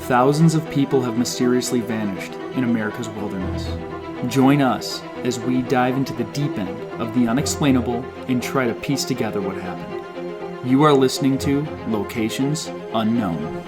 thousands of people have mysteriously vanished in America's wilderness. Join us as we dive into the deep end of the unexplainable and try to piece together what happened. You are listening to Locations Unknown.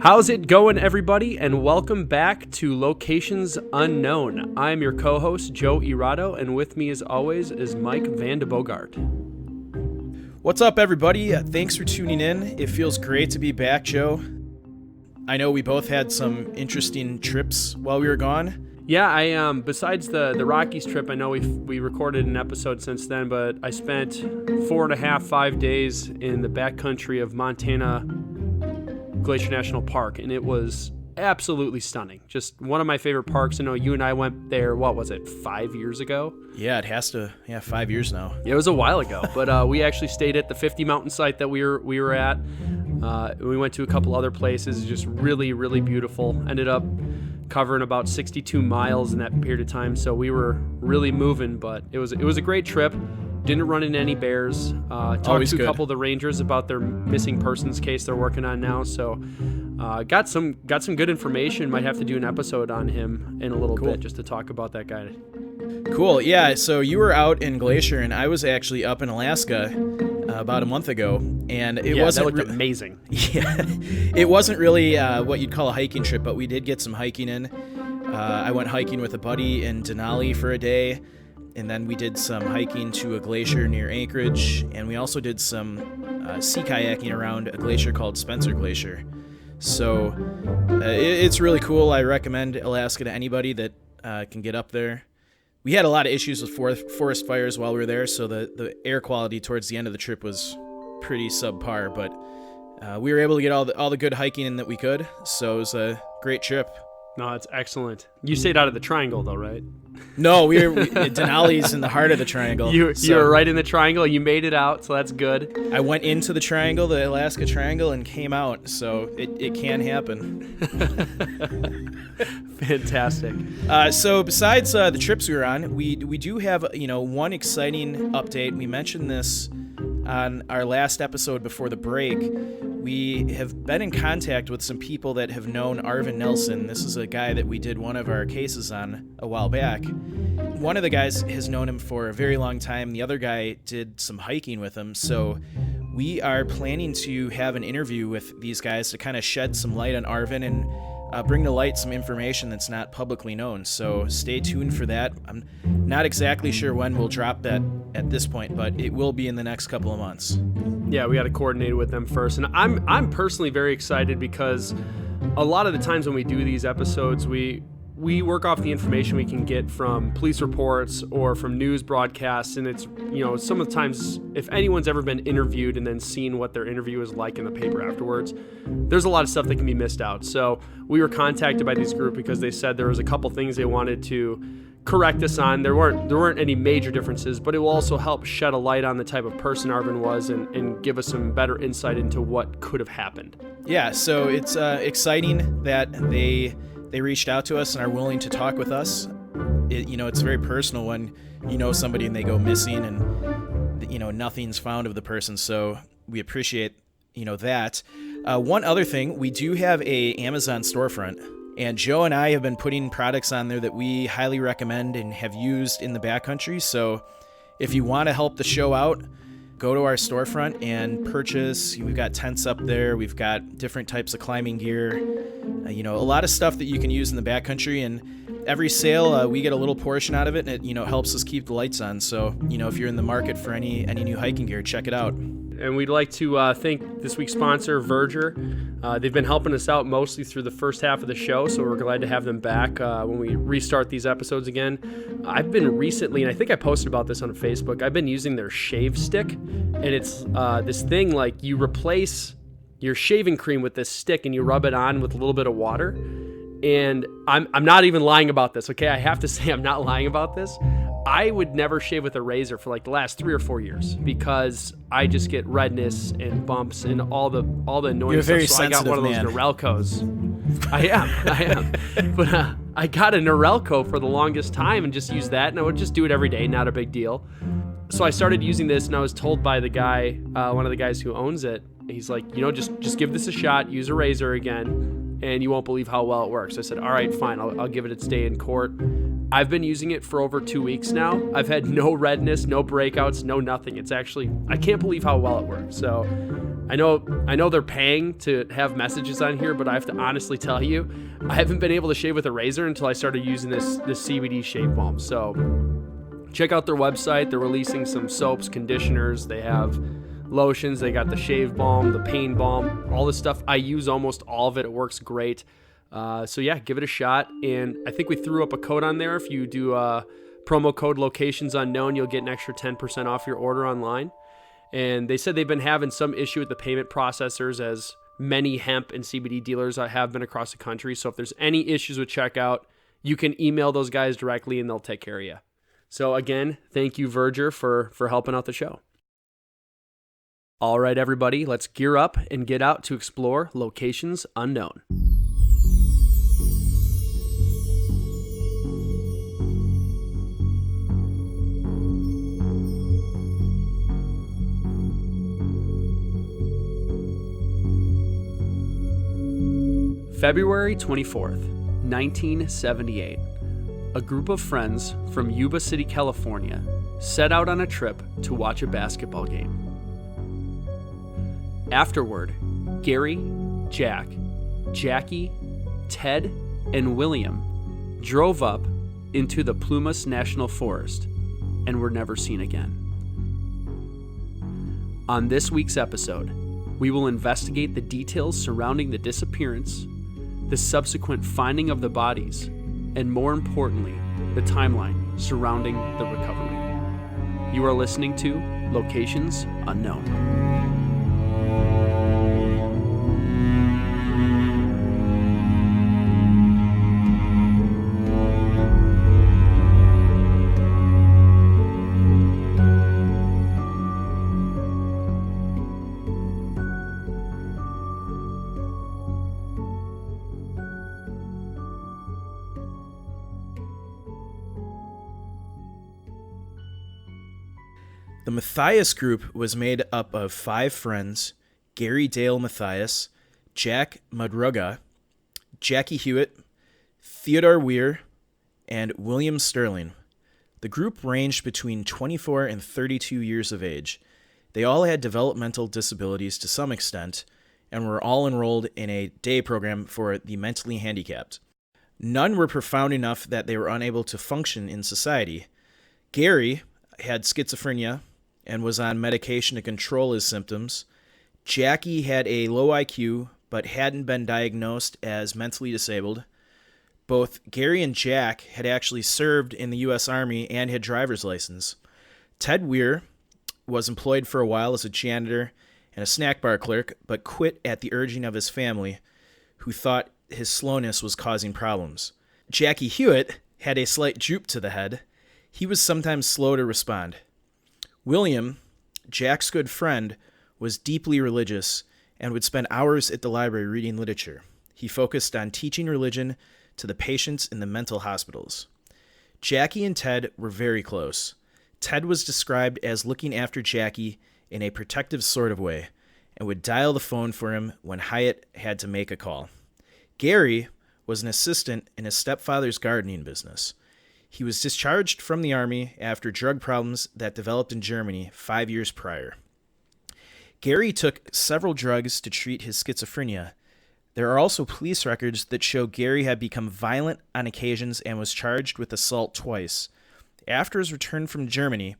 How's it going, everybody, and welcome back to Locations Unknown. I'm your co-host, Joe Irado, and with me, as always, is Mike Van de Bogart. What's up, everybody? Thanks for tuning in. It feels great to be back, Joe. I know we both had some interesting trips while we were gone. Yeah, I besides the Rockies trip, I know we recorded an episode since then, but I spent 4.5 days in the backcountry of Montana Glacier National Park, and it was absolutely stunning. Just one of my favorite parks. I know you and I went there, what was it, 5 years ago? Yeah, it has to, 5 years now. It was a while ago, but we actually stayed at the 50 mountain site that we were at. We went to a couple other places, just really, really beautiful. Ended up covering about 62 miles in that period of time, so we were really moving, but it was a great trip. Didn't run into any bears. Talked to a couple of the rangers about their missing persons case they're working on now. So got some good information. Might have to do an episode on him in a little bit just to talk about that guy. Cool. Yeah. So you were out in Glacier, and I was actually up in Alaska about a month ago, and it wasn't that looked amazing. Yeah, it wasn't really what you'd call a hiking trip, but we did get some hiking in. I went hiking with a buddy in Denali for a day. And then we did some hiking to a glacier near Anchorage, and we also did some sea kayaking around a glacier called Spencer Glacier. So it's really cool. I recommend Alaska to anybody that can get up there. We had a lot of issues with forest fires while we were there, so the air quality towards the end of the trip was pretty subpar, but we were able to get all the good hiking in that we could, so it was a great trip. No, it's excellent. You stayed out of the triangle, though, right? No, Denali's in the heart of the triangle. You were right in the triangle. You made it out, so that's good. I went into the triangle, the Alaska Triangle, and came out, so it can happen. Fantastic. So besides the trips we were on, we do have one exciting update. We mentioned this on our last episode before the break. We have been in contact with some people that have known Arvin Nelson. This is a guy that we did one of our cases on a while back. One of the guys has known him for a very long time. The other guy did some hiking with him. So we are planning to have an interview with these guys to kind of shed some light on Arvin and bring to light some information that's not publicly known. So stay tuned for that. I'm not exactly sure when we'll drop that at this point, but it will be in the next couple of months. Yeah, we got to coordinate with them first. And I'm personally very excited because a lot of the times when we do these episodes, we work off the information we can get from police reports or from news broadcasts, and it's, some of the times, if anyone's ever been interviewed and then seen what their interview is like in the paper afterwards, there's a lot of stuff that can be missed out. So we were contacted by this group because they said there was a couple things they wanted to correct us on. There weren't any major differences, but it will also help shed a light on the type of person Arvin was and give us some better insight into what could have happened. Yeah, so it's exciting that they reached out to us and are willing to talk with us. It's very personal when you know somebody and they go missing and nothing's found of the person. So we appreciate that. One other thing, we do have a Amazon storefront, and Joe and I have been putting products on there that we highly recommend and have used in the backcountry. So if you want to help the show out, go to our storefront and purchase. We've got tents up there. We've got different types of climbing gear. A lot of stuff that you can use in the backcountry. And every sale, we get a little portion out of it, and it helps us keep the lights on. So if you're in the market for any new hiking gear, check it out. And we'd like to thank this week's sponsor, Verger. They've been helping us out mostly through the first half of the show, so we're glad to have them back when we restart these episodes again. I've been recently, and I think I posted about this on Facebook, I've been using their shave stick, and it's this thing like you replace your shaving cream with this stick and you rub it on with a little bit of water. And I'm not even lying about this, okay? I have to say I'm not lying about this. I would never shave with a razor for like the last 3 or 4 years because I just get redness and bumps and all the annoying You're a very stuff. So I got one of those sensitive Norelcos. I am. But I got a Norelco for the longest time and just used that, and I would just do it every day, not a big deal. So I started using this, and I was told by the guy, one of the guys who owns it, he's like, just give this a shot, use a razor again, and you won't believe how well it works. I said, all right, fine, I'll give it its day in court. I've been using it for over 2 weeks now. I've had no redness, no breakouts, no nothing. It's actually, I can't believe how well it works. So I know they're paying to have messages on here, but I have to honestly tell you, I haven't been able to shave with a razor until I started using this CBD shave balm. So check out their website. They're releasing some soaps, conditioners. They have lotions. They got the shave balm, the pain balm, all this stuff. I use almost all of it. It works great. So yeah, give it a shot. And I think we threw up a code on there. If you do promo code locations unknown, you'll get an extra 10% off your order online. And they said they've been having some issue with the payment processors, as many hemp and CBD dealers have been across the country. So if there's any issues with checkout, you can email those guys directly and they'll take care of you. So again, thank you, Verger, for helping out the show. All right, everybody, let's gear up and get out to explore locations unknown. February 24th, 1978. A group of friends from Yuba City, California, set out on a trip to watch a basketball game. Afterward, Gary, Jack, Jackie, Ted, and William drove up into the Plumas National Forest and were never seen again. On this week's episode, we will investigate the details surrounding the disappearance, the subsequent finding of the bodies, and more importantly, the timeline surrounding the recovery. You are listening to Locations Unknown. The Mathias group was made up of 5 friends: Gary Dale Mathias, Jack Madruga, Jackie Hewitt, Theodore Weir, and William Sterling. The group ranged between 24 and 32 years of age. They all had developmental disabilities to some extent and were all enrolled in a day program for the mentally handicapped. None were profound enough that they were unable to function in society. Gary had schizophrenia and was on medication to control his symptoms. Jackie had a low IQ but hadn't been diagnosed as mentally disabled. Both Gary and Jack had actually served in the U.S. Army and had driver's license. Ted Weir was employed for a while as a janitor and a snack bar clerk, but quit at the urging of his family, who thought his slowness was causing problems. Jackie Hewitt had a slight droop to the head. He was sometimes slow to respond. William, Jack's good friend, was deeply religious and would spend hours at the library reading literature. He focused on teaching religion to the patients in the mental hospitals. Jackie and Ted were very close. Ted was described as looking after Jackie in a protective sort of way and would dial the phone for him when Hyatt had to make a call. Gary was an assistant in his stepfather's gardening business. He was discharged from the Army after drug problems that developed in Germany 5 years prior. Gary took several drugs to treat his schizophrenia. There are also police records that show Gary had become violent on occasions and was charged with assault twice. After his return from Germany,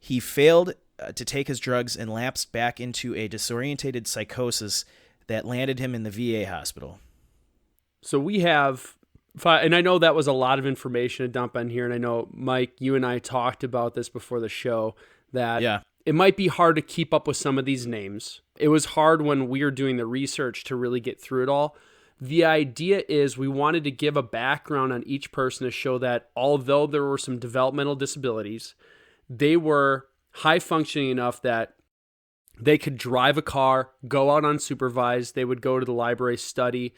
he failed to take his drugs and lapsed back into a disorientated psychosis that landed him in the VA hospital. So we have, and I know that was a lot of information to dump on here, and I know, Mike, you and I talked about this before the show, that it might be hard to keep up with some of these names. It was hard when we were doing the research to really get through it all. The idea is we wanted to give a background on each person to show that although there were some developmental disabilities, they were high functioning enough that they could drive a car, go out unsupervised, they would go to the library, study.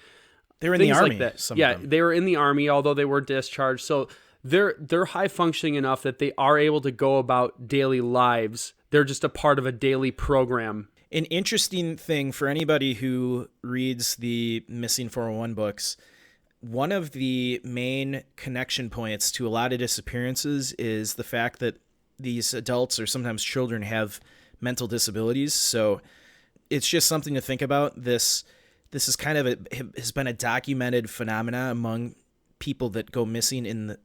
They were in the Army. Like that. They were in the Army, although they were discharged. So they're high functioning enough that they are able to go about daily lives. They're just a part of a daily program. An interesting thing for anybody who reads the Missing 401 books, one of the main connection points to a lot of disappearances is the fact that these adults or sometimes children have mental disabilities. So it's just something to think about. This is kind of has been a documented phenomena among people that go missing in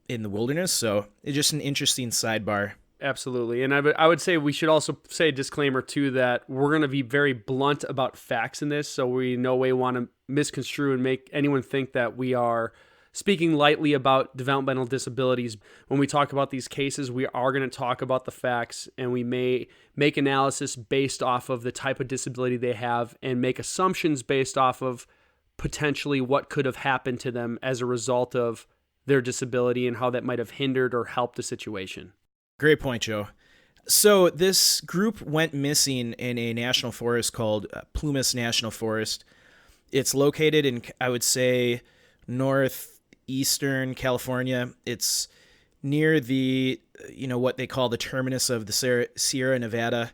the wilderness. So it's just an interesting sidebar. Absolutely. And I would say we should also say a disclaimer too, that we're going to be very blunt about facts in this. So we in no way want to misconstrue and make anyone think that we are speaking lightly about developmental disabilities. When we talk about these cases, we are going to talk about the facts, and we may make analysis based off of the type of disability they have and make assumptions based off of potentially what could have happened to them as a result of their disability and how that might have hindered or helped the situation. Great point, Joe. So this group went missing in a national forest called Plumas National Forest. It's located in, I would say, northeastern California. It's near the, what they call the terminus of the Sierra Nevada.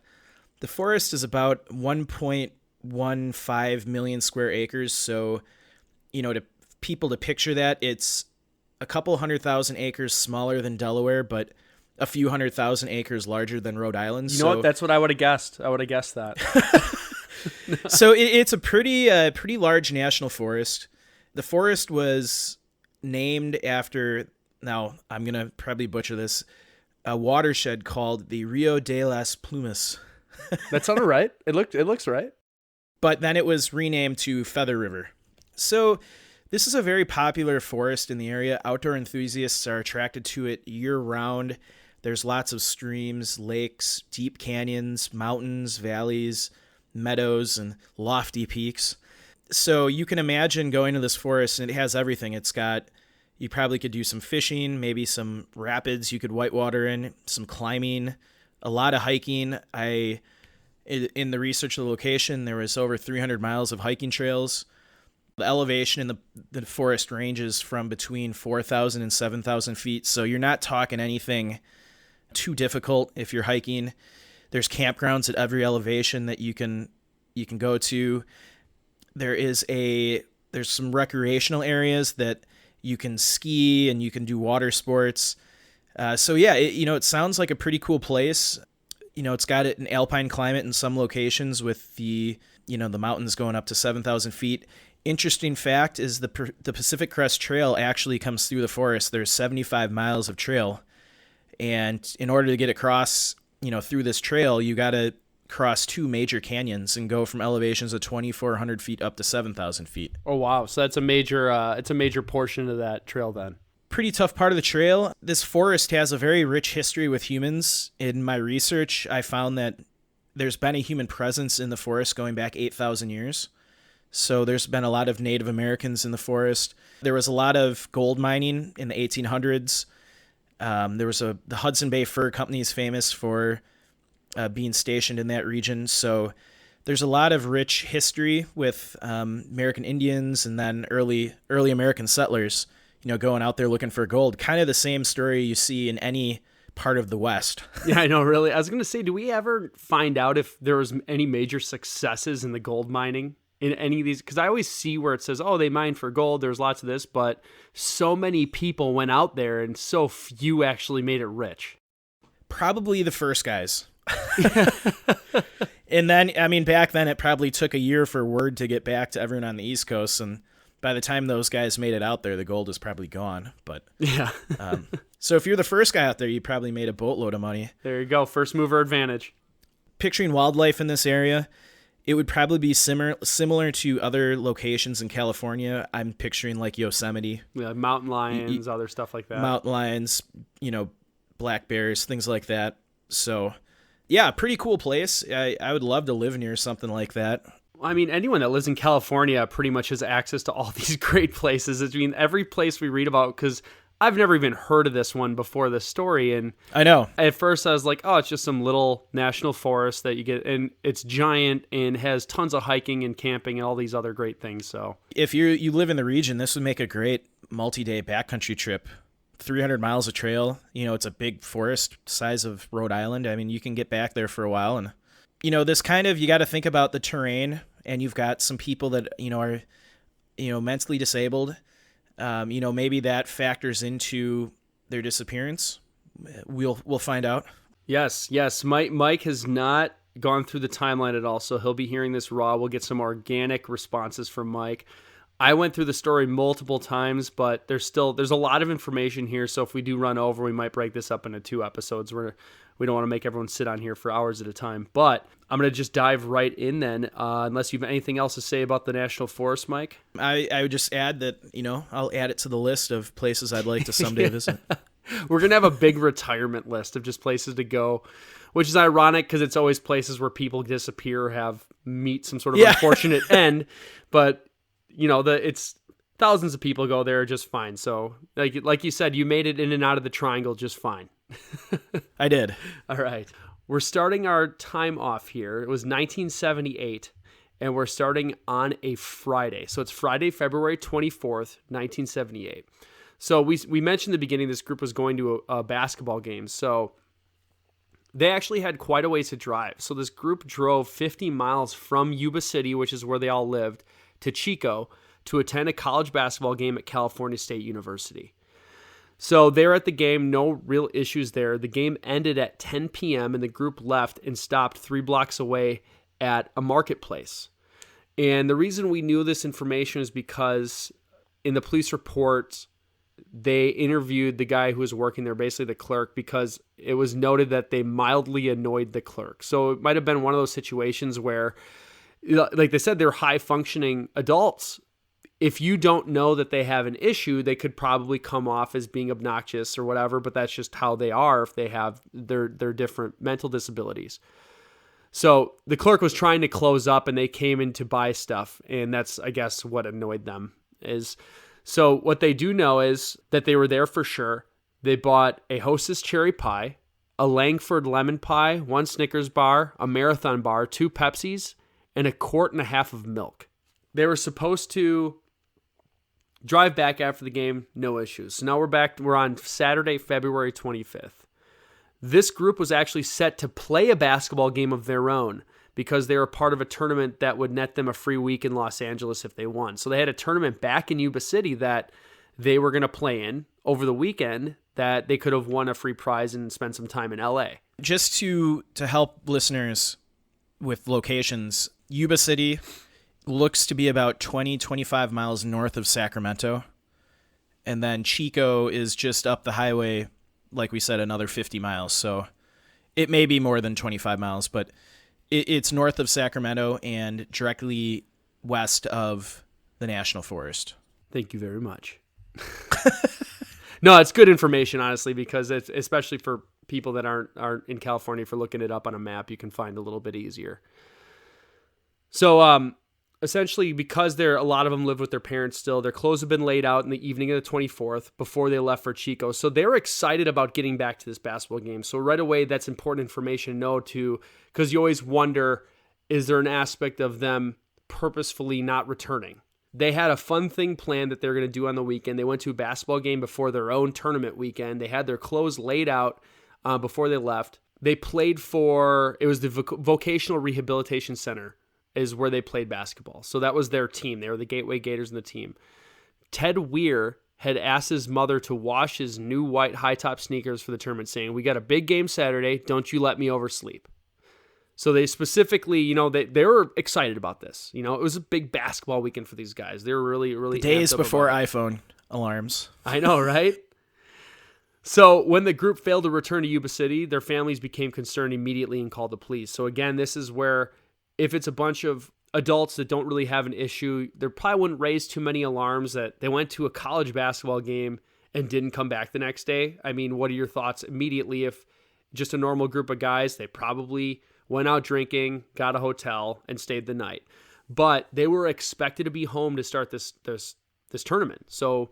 The forest is about 1.15 million square acres. So, to people to picture that, it's a couple 100,000 acres smaller than Delaware, but a few 100,000 acres larger than Rhode Island. You know what? That's what I would have guessed. I would have guessed that. So it's a pretty large national forest. The forest was named after, now I'm going to probably butcher this, a watershed called the Rio de las Plumas. That sounded right. It looks right. But then it was renamed to Feather River. So this is a very popular forest in the area. Outdoor enthusiasts are attracted to it year-round. There's lots of streams, lakes, deep canyons, mountains, valleys, meadows, and lofty peaks. So you can imagine going to this forest, and it has everything. You probably could do some fishing, maybe some rapids you could whitewater in, some climbing, a lot of hiking. In the research of the location, there was over 300 miles of hiking trails. The elevation in the forest ranges from between 4,000 and 7,000 feet, so you're not talking anything too difficult if you're hiking. There's campgrounds at every elevation that you can go to. There's some recreational areas that you can ski and you can do water sports. It sounds like a pretty cool place. It's got an alpine climate in some locations with the mountains going up to 7,000 feet. Interesting fact is the Pacific Crest Trail actually comes through the forest. There's 75 miles of trail. And in order to get across, through this trail, you got to cross two major canyons and go from elevations of 2,400 feet up to 7,000 feet. Oh, wow. So that's a major portion of that trail then. Pretty tough part of the trail. This forest has a very rich history with humans. In my research, I found that there's been a human presence in the forest going back 8,000 years. So there's been a lot of Native Americans in the forest. There was a lot of gold mining in the 1800s. The Hudson Bay Fur Company is famous for being stationed in that region. So there's a lot of rich history with American Indians and then early American settlers, going out there looking for gold. Kind of the same story you see in any part of the West. Yeah, I know, really. I was going to say, do we ever find out if there was any major successes in the gold mining in any of these? Because I always see where it says, oh, they mined for gold, there's lots of this, but so many people went out there and so few actually made it rich. Probably the first guys. And then, back then it probably took a year for word to get back to everyone on the East Coast, and by the time those guys made it out there, the gold is probably gone. But yeah. So if you're the first guy out there, you probably made a boatload of money. There you go. First mover advantage. picturing wildlife in this area, it would probably be similar to other locations in California. I'm picturing like Yosemite. Yeah, mountain lions, other stuff like that. Mountain lions, black bears, things like that. So, yeah, pretty cool place. I would love to live near something like that. I mean, anyone that lives in California pretty much has access to all these great places. I mean, every place we read about, because I've never even heard of this one before this story. And I know. At first I was like, oh, it's just some little national forest that you get, and it's giant and has tons of hiking and camping and all these other great things. So if you live in the region, this would make a great multi-day backcountry trip. 300 miles of trail. It's a big forest size of Rhode Island. I mean, you can get back there for a while. And, this kind of, you got to think about the terrain, and you've got some people that, are, mentally disabled. Maybe that factors into their disappearance. We'll find out. Yes. Mike has not gone through the timeline at all, so he'll be hearing this raw. We'll get some organic responses from Mike. I went through the story multiple times, but there's a lot of information here. So if we do run over, we might break this up into 2 episodes. We don't want to make everyone sit on here for hours at a time. But I'm going to just dive right in then, unless you have anything else to say about the National Forest, Mike. I would just add that, I'll add it to the list of places I'd like to someday visit. We're going to have a big retirement list of just places to go, which is ironic because it's always places where people disappear or meet some sort of unfortunate end. But, it's thousands of people go there just fine. So like you said, you made it in and out of the triangle just fine. I did. All right. We're starting our time off here. It was 1978, and we're starting on a Friday. So it's Friday, February 24th, 1978. So we mentioned at the beginning this group was going to a basketball game. So they actually had quite a ways to drive. So this group drove 50 miles from Yuba City, which is where they all lived, to Chico to attend a college basketball game at California State University. So they're at the game, no real issues there. The game ended at 10 p.m. and the group left and stopped 3 blocks away at a marketplace. And the reason we knew this information is because in the police reports, they interviewed the guy who was working there, basically the clerk, because it was noted that they mildly annoyed the clerk. So it might have been one of those situations where, like they said, they're high-functioning adults. If you don't know that they have an issue, they could probably come off as being obnoxious or whatever, but that's just how they are if they have their different mental disabilities. So the clerk was trying to close up and they came in to buy stuff, and that's, I guess, what annoyed them. So what they do know is that they were there for sure. They bought a Hostess cherry pie, a Langford lemon pie, 1 Snickers bar, a Marathon bar, 2 Pepsis, and a 1.5 quart of milk. They were supposed to drive back after the game, no issues. So now we're on Saturday, February 25th. This group was actually set to play a basketball game of their own because they were part of a tournament that would net them a free week in Los Angeles if they won. So they had a tournament back in Yuba City that they were going to play in over the weekend that they could have won a free prize and spent some time in LA. Just to help listeners with locations, Yuba City looks to be about 25 miles north of Sacramento. And then Chico is just up the highway, like we said, another 50 miles. So it may be more than 25 miles, but it's north of Sacramento and directly west of the National Forest. Thank you very much. No, it's good information, honestly, because it's especially for people that aren't in California, for looking it up on a map, you can find a little bit easier. So, essentially, because a lot of them live with their parents still, their clothes have been laid out in the evening of the 24th before they left for Chico. So they're excited about getting back to this basketball game. So right away, that's important information to know too, because you always wonder, is there an aspect of them purposefully not returning? They had a fun thing planned that they were going to do on the weekend. They went to a basketball game before their own tournament weekend. They had their clothes laid out before they left. They played it was the Vocational Rehabilitation Center is where they played basketball. So that was their team. They were the Gateway Gators in the team. Ted Weir had asked his mother to wash his new white high-top sneakers for the tournament, saying, "We got a big game Saturday. Don't you let me oversleep." So they specifically, they were excited about this. It was a big basketball weekend for these guys. They were really, really days amped up before about it. iPhone alarms. I know, right? So when the group failed to return to Yuba City, their families became concerned immediately and called the police. So again, this is where if it's a bunch of adults that don't really have an issue, they probably wouldn't raise too many alarms that they went to a college basketball game and didn't come back the next day. I mean, what are your thoughts immediately? If just a normal group of guys, they probably went out drinking, got a hotel, and stayed the night. But they were expected to be home to start this tournament. So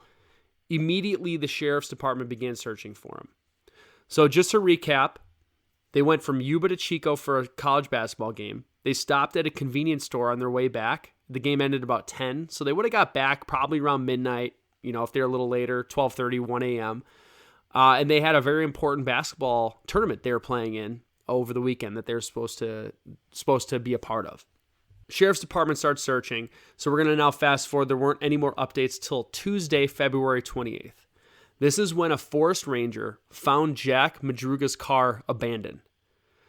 immediately the sheriff's department began searching for them. So just to recap, they went from Yuba to Chico for a college basketball game. They stopped at a convenience store on their way back. The game ended about 10, so they would have got back probably around midnight, if they're a little later, 12:30, 1 a.m. And they had a very important basketball tournament they were playing in over the weekend that they're supposed to be a part of. Sheriff's Department starts searching, so we're going to now fast forward. There weren't any more updates till Tuesday, February 28th. This is when a forest ranger found Jack Madruga's car abandoned.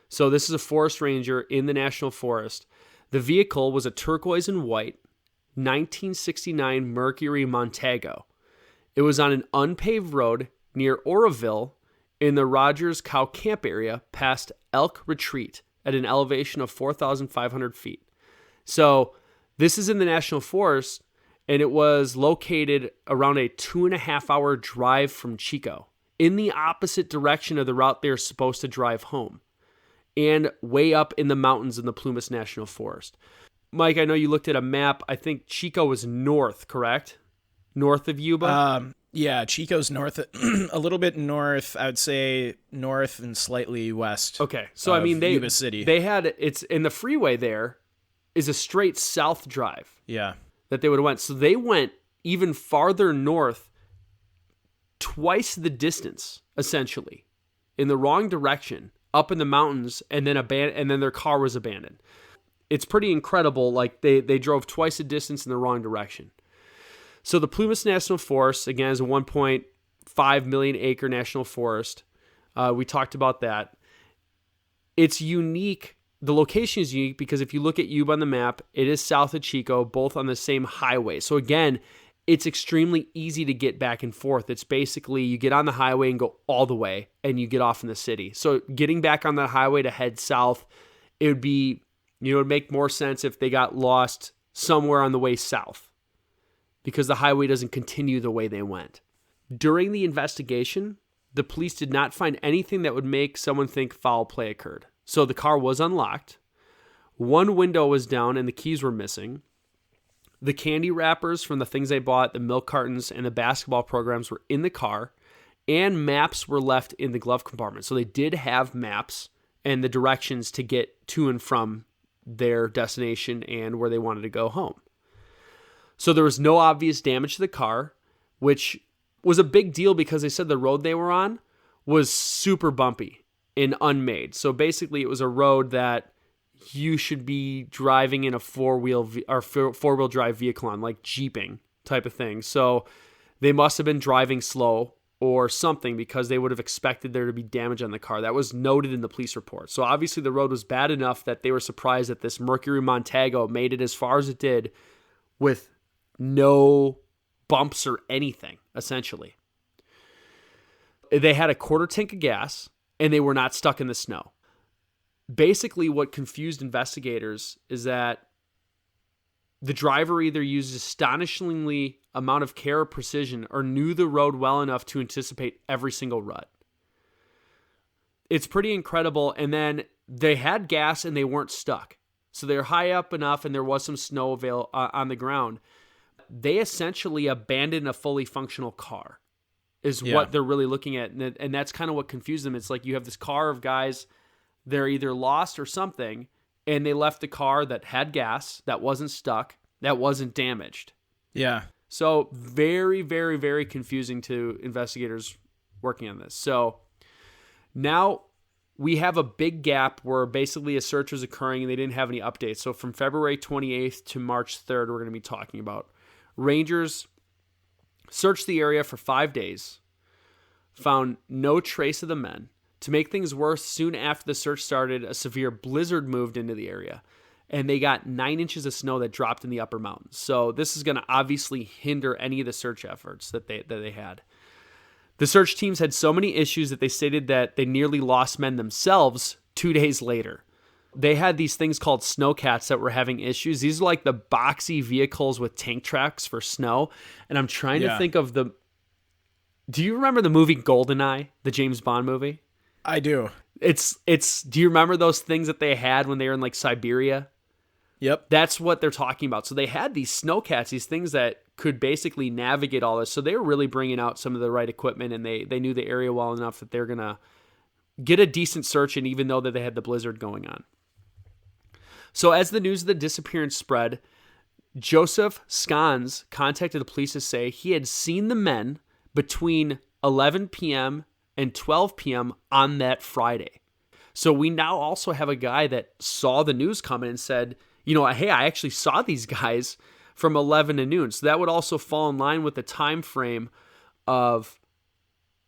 So this is a forest ranger in the National Forest. The vehicle was a turquoise and white 1969 Mercury Montego. It was on an unpaved road near Oroville in the Rogers Cow Camp area past Elk Retreat at an elevation of 4,500 feet. So this is in the National Forest, and it was located around a 2.5-hour drive from Chico, in the opposite direction of the route they're supposed to drive home, and way up in the mountains in the Plumas National Forest. Mike, I know you looked at a map. I think Chico was north, correct? North of Yuba? Yeah, Chico's north, a little bit north. I would say north and slightly west. Okay, so I mean, Yuba City. They had it's in the freeway. There is a straight south drive. Yeah, that they would have went. So they went even farther north, twice the distance, essentially, in the wrong direction, up in the mountains, and then their car was abandoned. It's pretty incredible. Like they drove twice the distance in the wrong direction. So the Plumas National Forest, again, is a 1.5 million acre national forest. We talked about that. It's unique. The location is unique because if you look at Yuba on the map, it is south of Chico, both on the same highway. So again, it's extremely easy to get back and forth. It's basically you get on the highway and go all the way, and you get off in the city. So getting back on that highway to head south, it would make more sense if they got lost somewhere on the way south, because the highway doesn't continue the way they went. During the investigation, the police did not find anything that would make someone think foul play occurred. So the car was unlocked. One window was down and the keys were missing. The candy wrappers from the things they bought, the milk cartons, and the basketball programs were in the car, and maps were left in the glove compartment. So they did have maps and the directions to get to and from their destination and where they wanted to go home. So there was no obvious damage to the car, which was a big deal because they said the road they were on was super bumpy and unmade. So basically it was a road that you should be driving in a four-wheel drive vehicle on, like jeeping type of thing. So they must have been driving slow or something because they would have expected there to be damage on the car. That was noted in the police report. So obviously the road was bad enough that they were surprised that this Mercury Montego made it as far as it did with no bumps or anything, essentially. They had a quarter tank of gas, and they were not stuck in the snow. Basically, what confused investigators is that the driver either used astonishingly amount of care or precision or knew the road well enough to anticipate every single rut. It's pretty incredible. And then they had gas and they weren't stuck. So they're high up enough and there was some snow on the ground. They essentially abandoned a fully functional car is what they're really looking at. And that's kind of what confused them. It's like you have this car of guys, they're either lost or something, and they left the car that had gas, that wasn't stuck, that wasn't damaged. Yeah. So very, very, very confusing to investigators working on this. So now we have a big gap where basically a search was occurring and they didn't have any updates. So from February 28th to March 3rd, we're going to be talking about. Rangers searched the area for 5 days, found no trace of the men. To make things worse, soon after the search started, a severe blizzard moved into the area, and they got 9 inches of snow that dropped in the upper mountains. So this is going to obviously hinder any of the search efforts that they had. The search teams had so many issues that they stated that they nearly lost men themselves 2 days later. They had these things called snowcats that were having issues. These are like the boxy vehicles with tank tracks for snow. And I'm trying to think of the... Do you remember the movie GoldenEye, the James Bond movie? I do. Do you remember those things that they had when they were in like Siberia? Yep. That's what they're talking about. So they had these snowcats, these things that could basically navigate all this. So they were really bringing out some of the right equipment, and they knew the area well enough that they're going to get a decent search in, even though that they had the blizzard going on. So as the news of the disappearance spread, Joseph Scans contacted the police to say he had seen the men between 11 p.m. and 12 p.m. on that Friday. So we now also have a guy that saw the news coming and said, hey, I actually saw these guys from 11 to noon. So that would also fall in line with the time frame of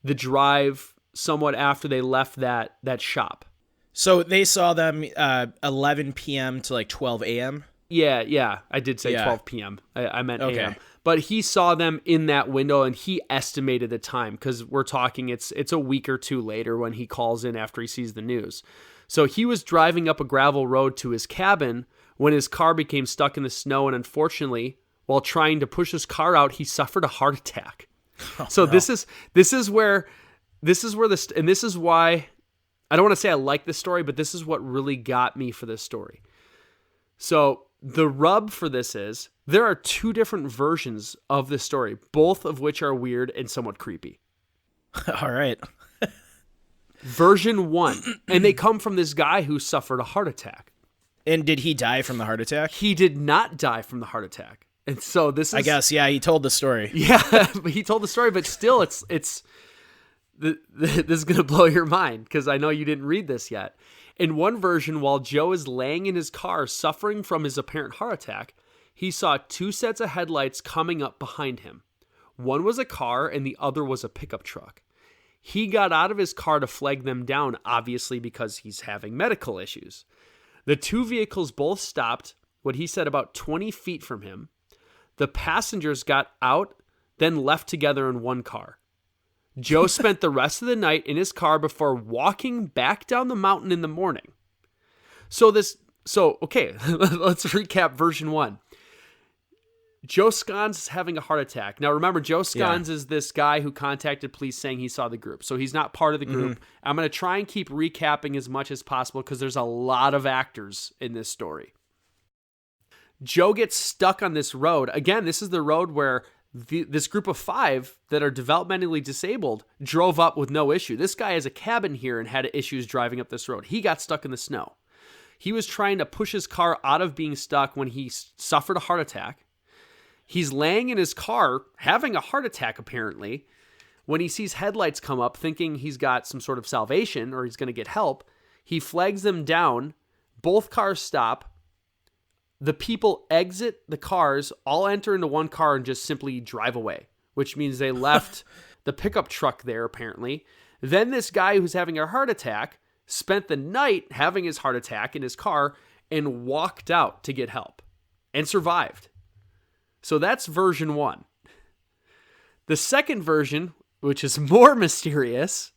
the drive somewhat after they left that shop. So they saw them 11 p.m. to like 12 a.m.? Yeah. I did say 12 p.m. I meant okay. a.m. But he saw them in that window, and he estimated the time because we're talking it's a week or two later when he calls in after he sees the news. So he was driving up a gravel road to his cabin when his car became stuck in the snow, and unfortunately, while trying to push his car out, he suffered a heart attack. So no. This is where and this is why I don't want to say I like this story, but this is what really got me for this story. So the rub for this is there are two different versions of this story, both of which are weird and somewhat creepy. All right. Version 1, and they come from this guy who suffered a heart attack. And did he die from the heart attack? He did not die from the heart attack. And so this is... I guess, yeah, he told the story. Yeah, he told the story, but still this is going to blow your mind because I know you didn't read this yet. In one version, while Joe is laying in his car suffering from his apparent heart attack, he saw two sets of headlights coming up behind him. One was a car and the other was a pickup truck. He got out of his car to flag them down, obviously because he's having medical issues. The two vehicles both stopped, what he said, about 20 feet from him. The passengers got out, then left together in one car. Joe spent the rest of the night in his car before walking back down the mountain in the morning. Okay, let's recap version 1. Joe Scans is having a heart attack. Now remember, Joe Scans is this guy who contacted police saying he saw the group. So he's not part of the group. Mm-hmm. I'm going to try and keep recapping as much as possible because there's a lot of actors in this story. Joe gets stuck on this road. Again, this is the road where this group of 5 that are developmentally disabled drove up with no issue. This guy has a cabin here and had issues driving up this road. He got stuck in the snow. He was trying to push his car out of being stuck when he suffered a heart attack. He's laying in his car, having a heart attack apparently, when he sees headlights come up, thinking he's got some sort of salvation or he's going to get help. He flags them down. Both cars stop. The people exit the cars, all enter into one car and just simply drive away, which means they left the pickup truck there apparently. Then this guy who's having a heart attack spent the night having his heart attack in his car and walked out to get help and survived. So that's version 1. The second version, which is more mysterious,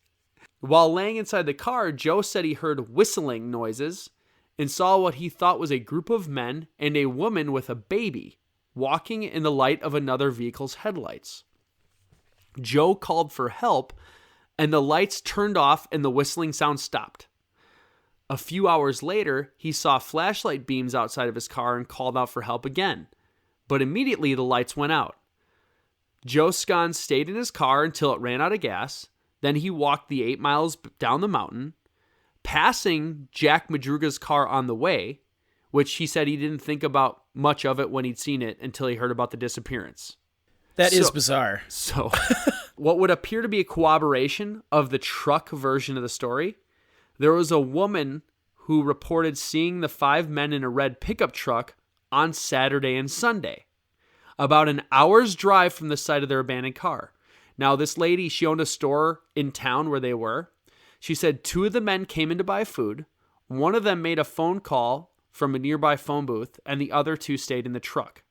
while laying inside the car, Joe said he heard whistling noises and saw what he thought was a group of men and a woman with a baby walking in the light of another vehicle's headlights. Joe called for help, and the lights turned off and the whistling sound stopped. A few hours later, he saw flashlight beams outside of his car and called out for help again. But immediately the lights went out. Joe Scans stayed in his car until it ran out of gas. Then he walked the 8 miles down the mountain, passing Jack Madruga's car on the way, which he said he didn't think about much of it when he'd seen it until he heard about the disappearance. That is bizarre. So what would appear to be a corroboration of the truck version of the story, there was a woman who reported seeing the 5 men in a red pickup truck on Saturday and Sunday, about an hour's drive from the site of their abandoned car. Now, this lady, she owned a store in town where they were. She said 2 of the men came in to buy food. One of them made a phone call from a nearby phone booth, and the other 2 stayed in the truck.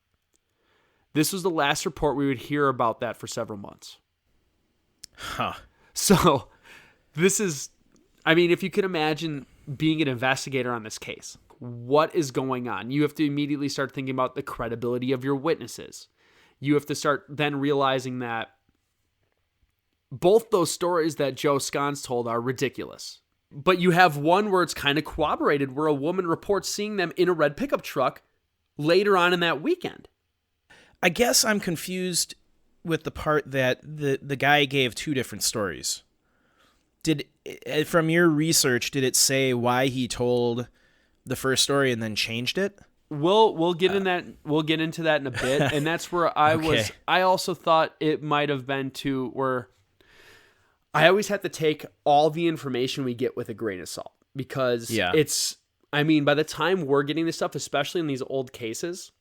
This was the last report we would hear about that for several months. Huh. So this is, I mean, if you can imagine being an investigator on this case, what is going on? You have to immediately start thinking about the credibility of your witnesses. You have to start then realizing that both those stories that Joe Scons told are ridiculous. But you have one where it's kind of corroborated, where a woman reports seeing them in a red pickup truck later on in that weekend. I guess I'm confused with the part that the guy gave two different stories. From your research, did it say why he told the first story and then changed it? We'll get in that. We'll get into that in a bit, and that's where I Okay. was. I also thought it might have been to where I always have to take all the information we get with a grain of salt, because it's. I mean, by the time we're getting this stuff, especially in these old cases,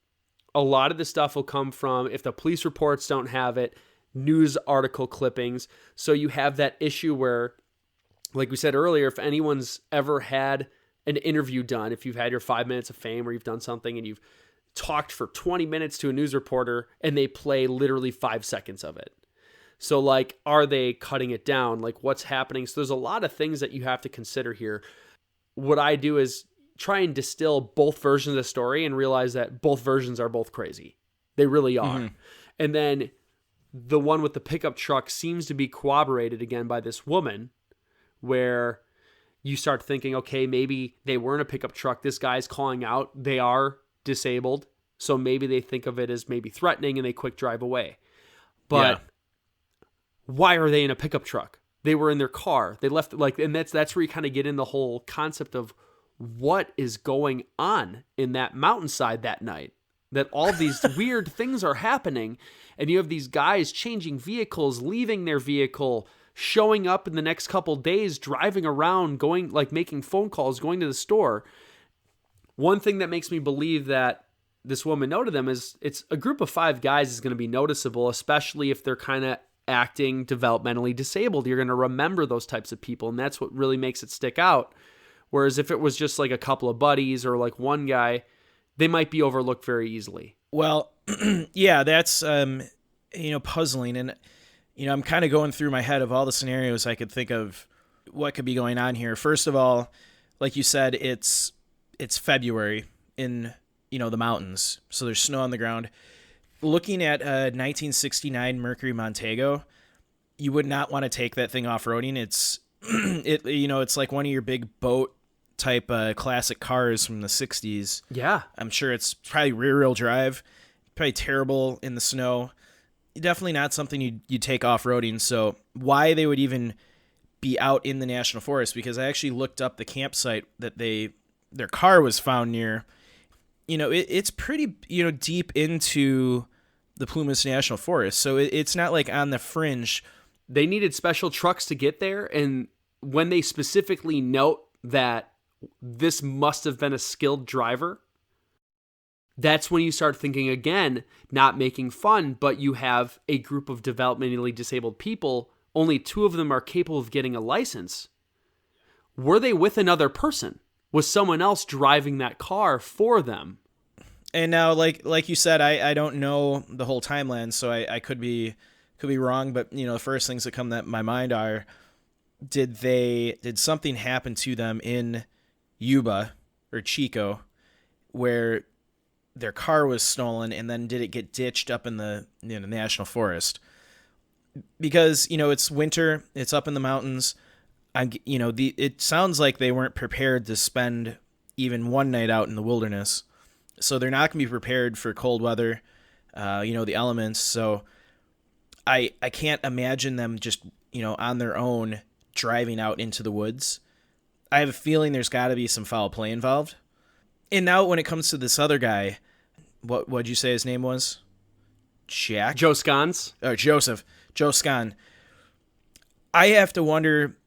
a lot of the stuff will come from, if the police reports don't have it, news article clippings. So you have that issue where, like we said earlier, if anyone's ever had an interview done, if you've had your 5 minutes of fame, or you've done something and you've talked for 20 minutes to a news reporter and they play literally 5 seconds of it. So like, are they cutting it down? Like, what's happening? So there's a lot of things that you have to consider here. What I do is try and distill both versions of the story and realize that both versions are both crazy. They really are. Mm-hmm. And then the one with the pickup truck seems to be corroborated again by this woman, where you start thinking, okay, maybe they were in a pickup truck. This guy's calling out. They are disabled. So maybe they think of it as maybe threatening and they quick drive away. But why are they in a pickup truck? They were in their car. They left, like, and that's where you kind of get in the whole concept of what is going on in that mountainside that night. That all these weird things are happening, and you have these guys changing vehicles, leaving their vehicle, showing up in the next couple days, driving around, going, like, making phone calls, going to the store. One thing that makes me believe that this woman noted them is it's a group of 5 guys is going to be noticeable, especially if they're kind of acting developmentally disabled. You're going to remember those types of people, and that's what really makes it stick out. Whereas if it was just like a couple of buddies or like one guy, they might be overlooked very easily. Well, yeah, that's, puzzling. And, I'm kind of going through my head of all the scenarios I could think of what could be going on here. First of all, like you said, it's February in, the mountains. So there's snow on the ground. Looking at 1969 Mercury Montego, you would not want to take that thing off-roading. It's like one of your big boat type classic cars from the 60s. Yeah. I'm sure it's probably rear-wheel drive, probably terrible in the snow. Definitely not something you'd take off-roading. So why they would even be out in the National Forest, because I actually looked up the campsite that their car was found near. It's pretty, deep into the Plumas National Forest. So it's not like on the fringe. They needed special trucks to get there, and when they specifically note that this must have been a skilled driver, that's when you start thinking, again, not making fun, but you have a group of developmentally disabled people. Only 2 of them are capable of getting a license. Were they with another person? Was someone else driving that car for them? And now, like you said, I don't know the whole timeline, so I could be wrong, but the first things that come to my mind are, did something happen to them in Yuba or Chico where their car was stolen, and then did it get ditched up in the National Forest? Because it's winter, it's up in the mountains. It sounds like they weren't prepared to spend even one night out in the wilderness, so they're not going to be prepared for cold weather, the elements. So I can't imagine them just, on their own driving out into the woods. I have a feeling there's got to be some foul play involved. And now when it comes to this other guy, what'd you say his name was? Jack? Joe Scons? Oh, Joseph. Joe Scon. I have to wonder,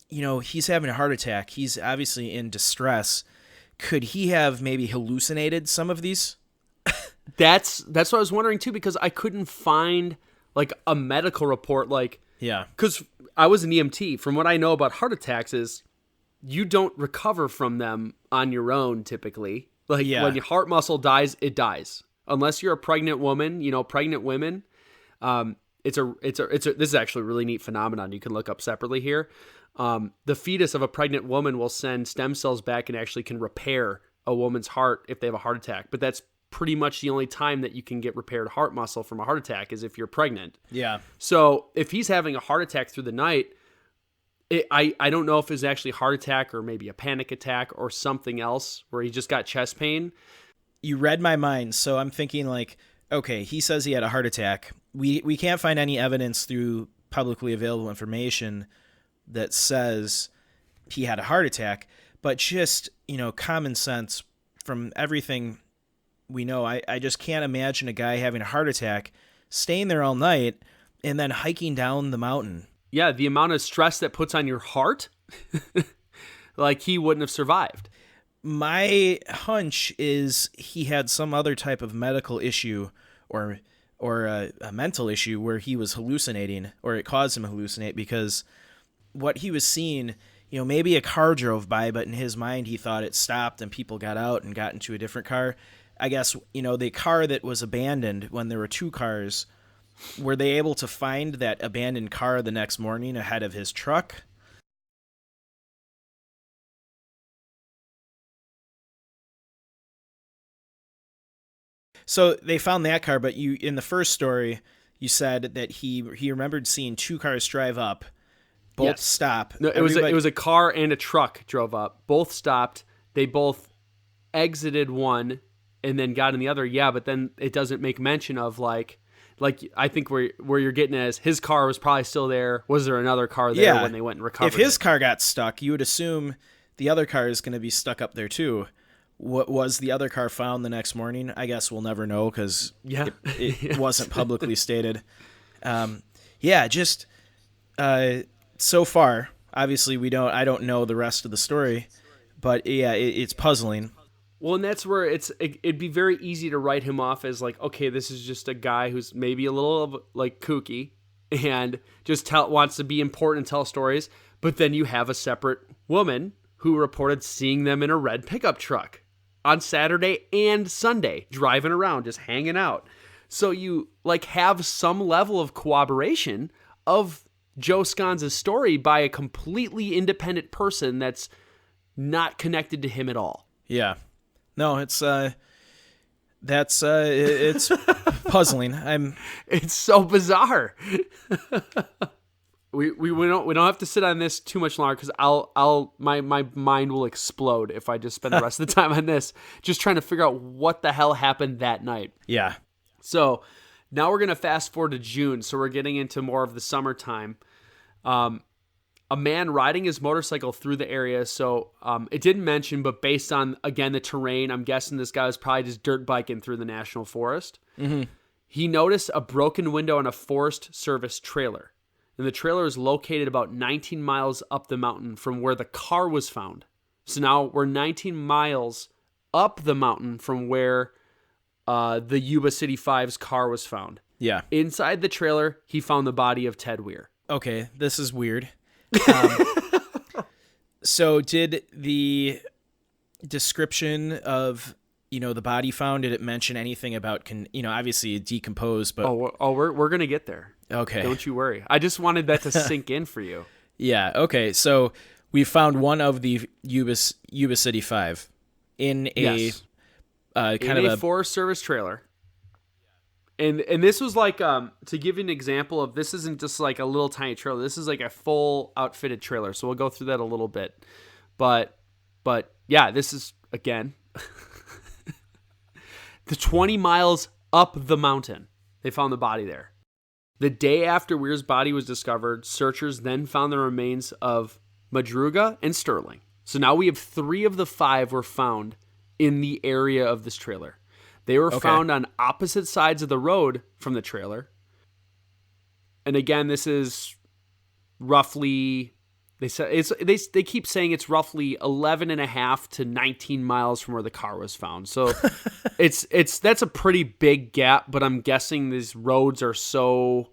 he's having a heart attack. He's obviously in distress. Could he have maybe hallucinated some of these? That's what I was wondering too, because I couldn't find like a medical report. Because I was an EMT. From what I know about heart attacks is you don't recover from them on your own typically. When your heart muscle dies, it dies. Unless you're a pregnant woman, pregnant women, this is actually a really neat phenomenon you can look up separately here. The fetus of a pregnant woman will send stem cells back and actually can repair a woman's heart if they have a heart attack. But that's pretty much the only time that you can get repaired heart muscle from a heart attack is if you're pregnant. Yeah. So if he's having a heart attack through the night, I don't know if it's actually a heart attack or maybe a panic attack or something else where he just got chest pain. You read my mind, so I'm thinking like, okay, he says he had a heart attack. We can't find any evidence through publicly available information that says he had a heart attack, but just, common sense from everything we know, I just can't imagine a guy having a heart attack, staying there all night, and then hiking down the mountain. Yeah, the amount of stress that puts on your heart, like he wouldn't have survived. My hunch is he had some other type of medical issue or a mental issue where he was hallucinating, or it caused him to hallucinate, because what he was seeing, maybe a car drove by, but in his mind he thought it stopped and people got out and got into a different car. I guess, the car that was abandoned when there were two cars, were they able to find that abandoned car the next morning ahead of his truck? So they found that car, but you, in the first story, you said that he remembered seeing two cars drive up, both stop. No, it was a car and a truck drove up. Both stopped. They both exited one and then got in the other. Yeah, but then it doesn't make mention of like I think where you're getting at is his car was probably still there. Was there another car there when they went and recovered? If his car got stuck, you would assume the other car is going to be stuck up there too. What was the other car found the next morning? I guess we'll never know because it wasn't publicly stated. So far, obviously I don't know the rest of the story, but it's puzzling. Well, and that's where it'd be very easy to write him off as like, okay, this is just a guy who's maybe a little like kooky and just wants to be important and tell stories. But then you have a separate woman who reported seeing them in a red pickup truck on Saturday and Sunday, driving around, just hanging out. So you like have some level of corroboration of Joe Sconza's story by a completely independent person that's not connected to him at all. Yeah. No, it's puzzling. It's so bizarre. We don't have to sit on this too much longer because my mind will explode if I just spend the rest of the time on this, just trying to figure out what the hell happened that night. Yeah. So now we're gonna fast forward to June, so we're getting into more of the summertime. A man riding his motorcycle through the area. So it didn't mention, but based on, again, the terrain, I'm guessing this guy was probably just dirt biking through the National Forest. Mm-hmm. He noticed a broken window on a Forest Service trailer. And the trailer is located about 19 miles up the mountain from where the car was found. So now we're 19 miles up the mountain from where the Yuba City Five's car was found. Yeah. Inside the trailer, he found the body of Ted Weir. Okay, this is weird. So did the description of, the body found, did it mention anything about, obviously it decomposed, but... We're going to get there. Okay. Don't you worry. I just wanted that to sink in for you. Yeah, okay. So we found one of the Yuba City Five in a kind of a Forest Service trailer. And this was like, to give you an example of, this isn't just like a little tiny trailer. This is like a full outfitted trailer. So we'll go through that a little bit. But yeah, this is, again, the 20 miles up the mountain. They found the body there. The day after Weir's body was discovered, searchers then found the remains of Madruga and Sterling. So now we have 3 of the 5 were found in the area of this trailer. They were found on opposite sides of the road from the trailer. And again, this is roughly, they keep saying it's roughly 11 and a half to 19 miles from where the car was found. So that's a pretty big gap, but I'm guessing these roads are so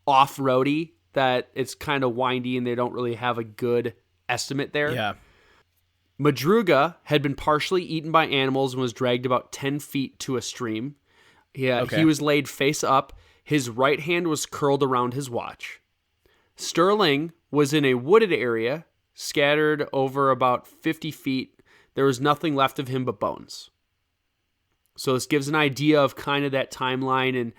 off-roady that it's kind of windy and they don't really have a good estimate there. Yeah. Madruga had been partially eaten by animals and was dragged about 10 feet to a stream. He was laid face up. His right hand was curled around his watch. Sterling was in a wooded area, scattered over about 50 feet. There was nothing left of him but bones. So this gives an idea of kind of that timeline. And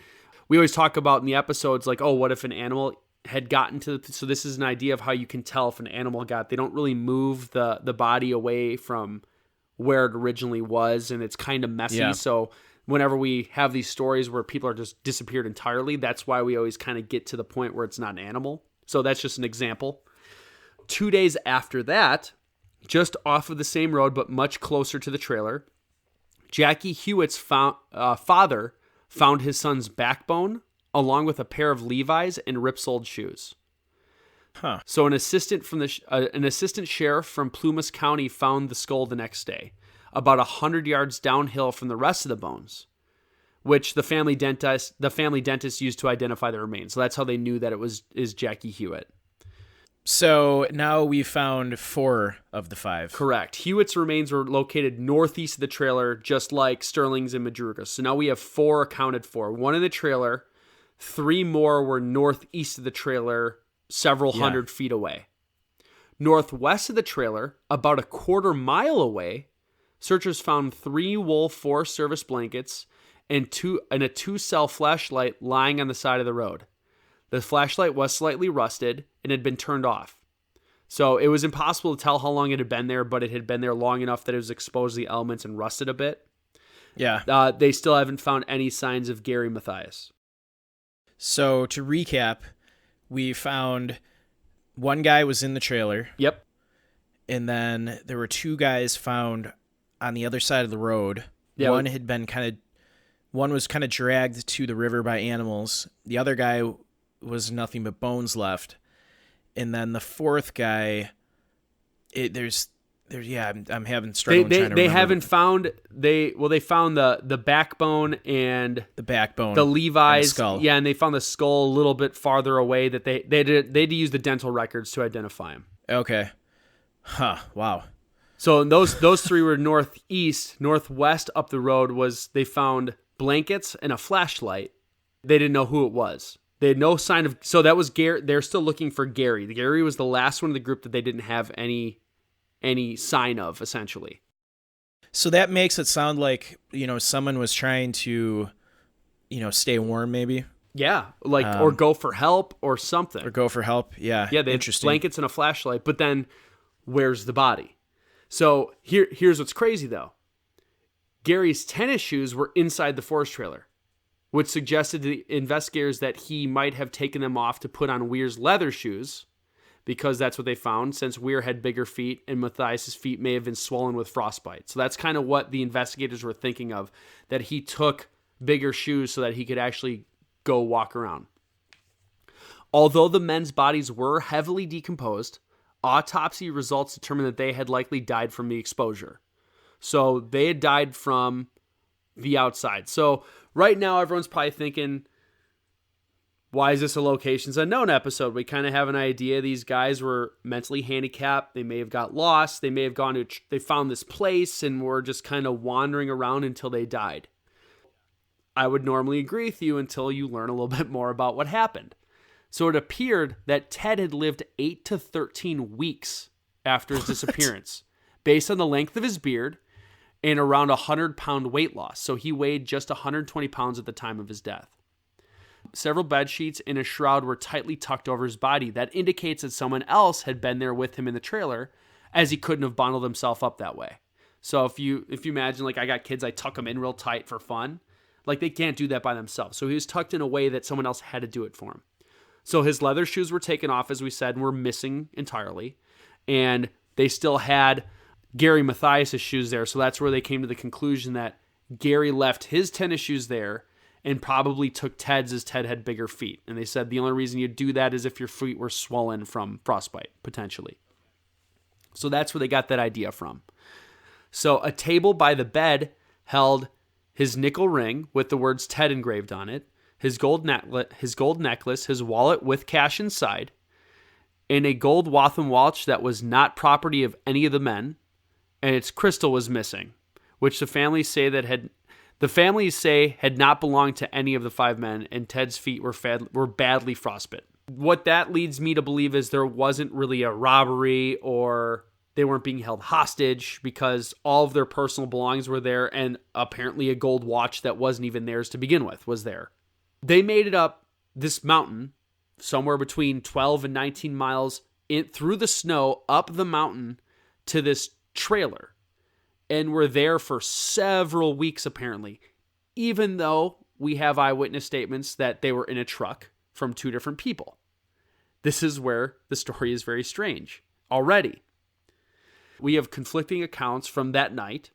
we always talk about in the episodes, like, oh, what if an animal had gotten to... So this is an idea of how you can tell if an animal got... They don't really move the body away from where it originally was, and it's kind of messy. Yeah. So whenever we have these stories where people are just disappeared entirely, that's why we always kind of get to the point where it's not an animal. So that's just an example. 2 days after that, just off of the same road, but much closer to the trailer, Jackie Hewitt's father found his son's backbone along with a pair of Levi's and rip-soled shoes. Huh. So an assistant sheriff from Plumas County found the skull the next day, about 100 yards downhill from the rest of the bones, which the family dentist used to identify the remains. So that's how they knew that is Jackie Hewitt. So now we found 4 of the 5. Correct. Hewitt's remains were located northeast of the trailer, just like Sterling's and Madruga's. So now we have 4 accounted for. 1 in the trailer, 3 more were northeast of the trailer, several hundred feet away. Northwest of the trailer, about a quarter mile away, searchers found 3 wool Forest Service blankets and a 2-cell flashlight lying on the side of the road. The flashlight was slightly rusted and had been turned off. So it was impossible to tell how long it had been there, but it had been there long enough that it was exposed to the elements and rusted a bit. Yeah. They still haven't found any signs of Gary Mathias. So to recap, we found 1 guy was in the trailer. Yep. And then there were 2 guys found on the other side of the road. Yeah, one was kind of dragged to the river by animals. The other guy was nothing but bones left. And then the 4th guy, I'm having struggling trying to remember. They haven't found they found the backbone and the Levi's, and the skull. Yeah, and they found the skull a little bit farther away that they had to use the dental records to identify him. Okay. Huh. Wow. So those 3 were northeast. Northwest up the road they found blankets and a flashlight. They didn't know who it was. They had no sign of... So that was Gary. They're still looking for Gary. Gary was the last one of the group that they didn't have any sign of, essentially. So that makes it sound like, someone was trying to, stay warm maybe? Yeah, or go for help or something. Yeah, Yeah, they had interesting. blankets and a flashlight, but then where's the body? So here's what's crazy, though. Gary's tennis shoes were inside the forest trailer, which suggested to the investigators that he might have taken them off to put on Weir's leather shoes, because that's what they found, since Weir had bigger feet and Mathias' feet may have been swollen with frostbite. So that's kind of what the investigators were thinking of, that he took bigger shoes so that he could actually go walk around. Although the men's bodies were heavily decomposed, autopsy results determined that they had likely died from the exposure. So they had died from the outside. So right now, everyone's probably thinking, why is this a Locations Unknown episode? We kind of have an idea. These guys were mentally handicapped. They may have got lost. They may have they found this place and were just kind of wandering around until they died. I would normally agree with you until you learn a little bit more about what happened. So it appeared that Ted had lived 8 to 13 weeks after his disappearance, based on the length of his beard and around 100-pound weight loss. So he weighed just 120 pounds at the time of his death. Several bed sheets and a shroud were tightly tucked over his body. That indicates that someone else had been there with him in the trailer, as he couldn't have bundled himself up that way. So if you imagine, like, I got kids, I tuck them in real tight for fun. Like, they can't do that by themselves. So he was tucked in a way that someone else had to do it for him. So his leather shoes were taken off, as we said, and were missing entirely. And they still had Gary Mathias' shoes there. So that's where they came to the conclusion that Gary left his tennis shoes there and probably took Ted's, as Ted had bigger feet. And they said the only reason you'd do that is if your feet were swollen from frostbite, potentially. So that's where they got that idea from. So a table by the bed held his nickel ring with the words Ted engraved on it, his gold necklace, his wallet with cash inside, and a gold Waltham watch that was not property of any of the men, and its crystal was missing, which the family say that The families say had not belonged to any of the 5 men, and Ted's feet were badly frostbitten. What that leads me to believe is there wasn't really a robbery, or they weren't being held hostage, because all of their personal belongings were there, and apparently a gold watch that wasn't even theirs to begin with was there. They made it up this mountain, somewhere between 12 and 19 miles through the snow, up the mountain to this trailer, and were there for several weeks apparently, even though we have eyewitness statements that they were in a truck from 2 different people. This is where the story is very strange already. We have conflicting accounts from that night,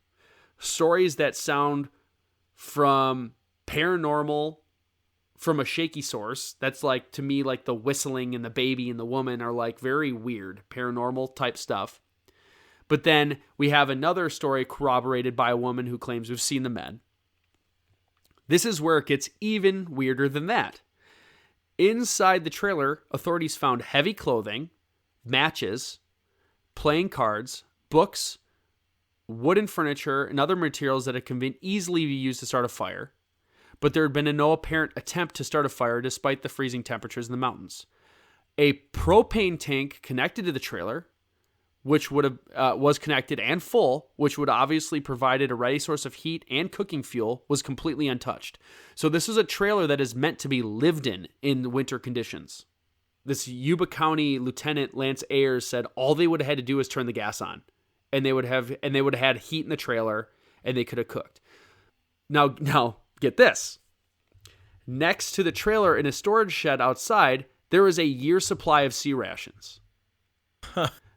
stories that sound from paranormal, from a shaky source. That's like, to me, like the whistling and the baby and the woman are like very weird, paranormal type stuff. But then we have another story corroborated by a woman who claims we've seen the men. This is where it gets even weirder than that. Inside the trailer, authorities found heavy clothing, matches, playing cards, books, wooden furniture, and other materials that can easily be used to start a fire. But there had been no apparent attempt to start a fire despite the freezing temperatures in the mountains. A propane tank connected to the trailer, which was connected and full, which would obviously provided a ready source of heat and cooking fuel, was completely untouched. So this is a trailer that is meant to be lived in winter conditions. This Yuba County Lieutenant Lance Ayers said all they would have had to do was turn the gas on, and they would have had heat in the trailer, and they could have cooked. Now get this. Next to the trailer in a storage shed outside, there is a year's supply of sea rations.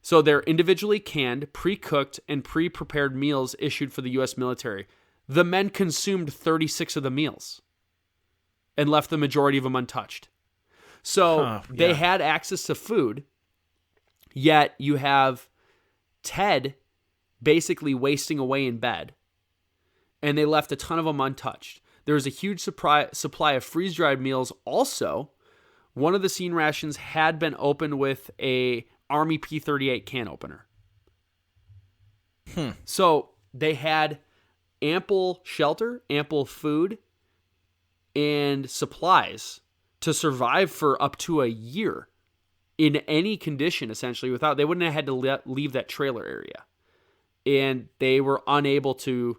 So they're individually canned, pre-cooked, and pre-prepared meals issued for the U.S. military. The men consumed 36 of the meals and left the majority of them untouched. So they had access to food, yet you have Ted basically wasting away in bed, and they left a ton of them untouched. There was a huge supply of freeze-dried meals also. One of the scene rations had been opened with a Army P-38 can opener. So they had ample shelter, ample food, and supplies to survive for up to a year in any condition, essentially. They wouldn't have had to leave that trailer area. And they were unable to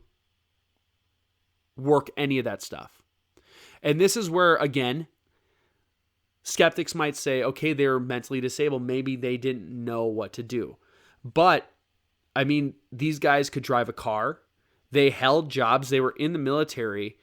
work any of that stuff. And this is where, again, skeptics might say, okay, they were mentally disabled. Maybe they didn't know what to do. But, I mean, these guys could drive a car. They held jobs. They were in the military.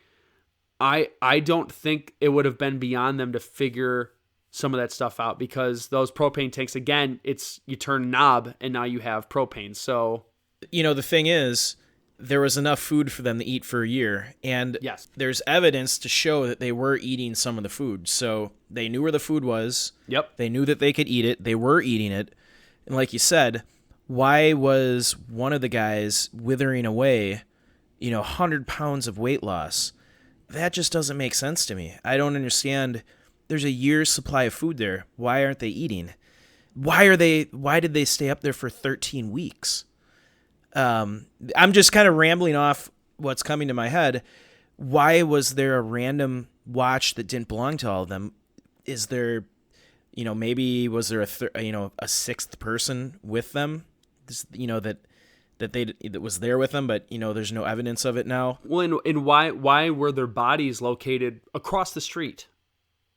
I don't think it would have been beyond them to figure some of that stuff out, because those propane tanks, again, you turn a knob and now you have propane. So, the thing is, there was enough food for them to eat for a year, and yes, there's evidence to show that they were eating some of the food. So they knew where the food was. Yep. They knew that they could eat it. They were eating it. And like you said, why was one of the guys withering away, 100 pounds of weight loss? That just doesn't make sense to me. I don't understand. There's a year's supply of food there. Why aren't they eating? Why did they stay up there for 13 weeks? I'm just kind of rambling off what's coming to my head. Why was there a random watch that didn't belong to all of them? Is there, maybe was there a sixth person with them? That was there with them, but there's no evidence of it now. Well, and why were their bodies located across the street?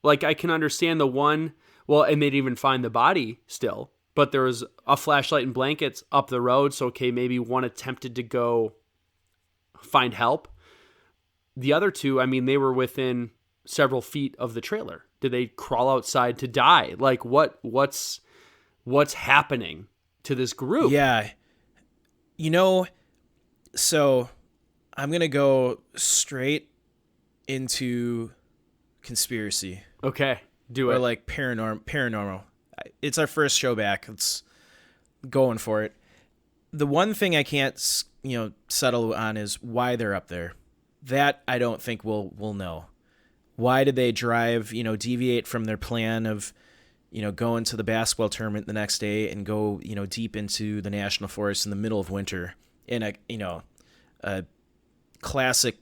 Like, I can understand the one. Well, and they didn't even find the body still. But there was a flashlight and blankets up the road, so okay, maybe one attempted to go find help. The other two, I mean, they were within several feet of the trailer. Did they crawl outside to die? Like, what's happening to this group? Yeah. So I'm going to go straight into conspiracy. Okay, do it. Or like paranormal. It's our first show back. Let's going for it. The one thing I can't, settle on is why they're up there. That I don't think we'll know. Why did they drive, deviate from their plan of, going to the basketball tournament the next day and go, deep into the national forest in the middle of winter in a classic,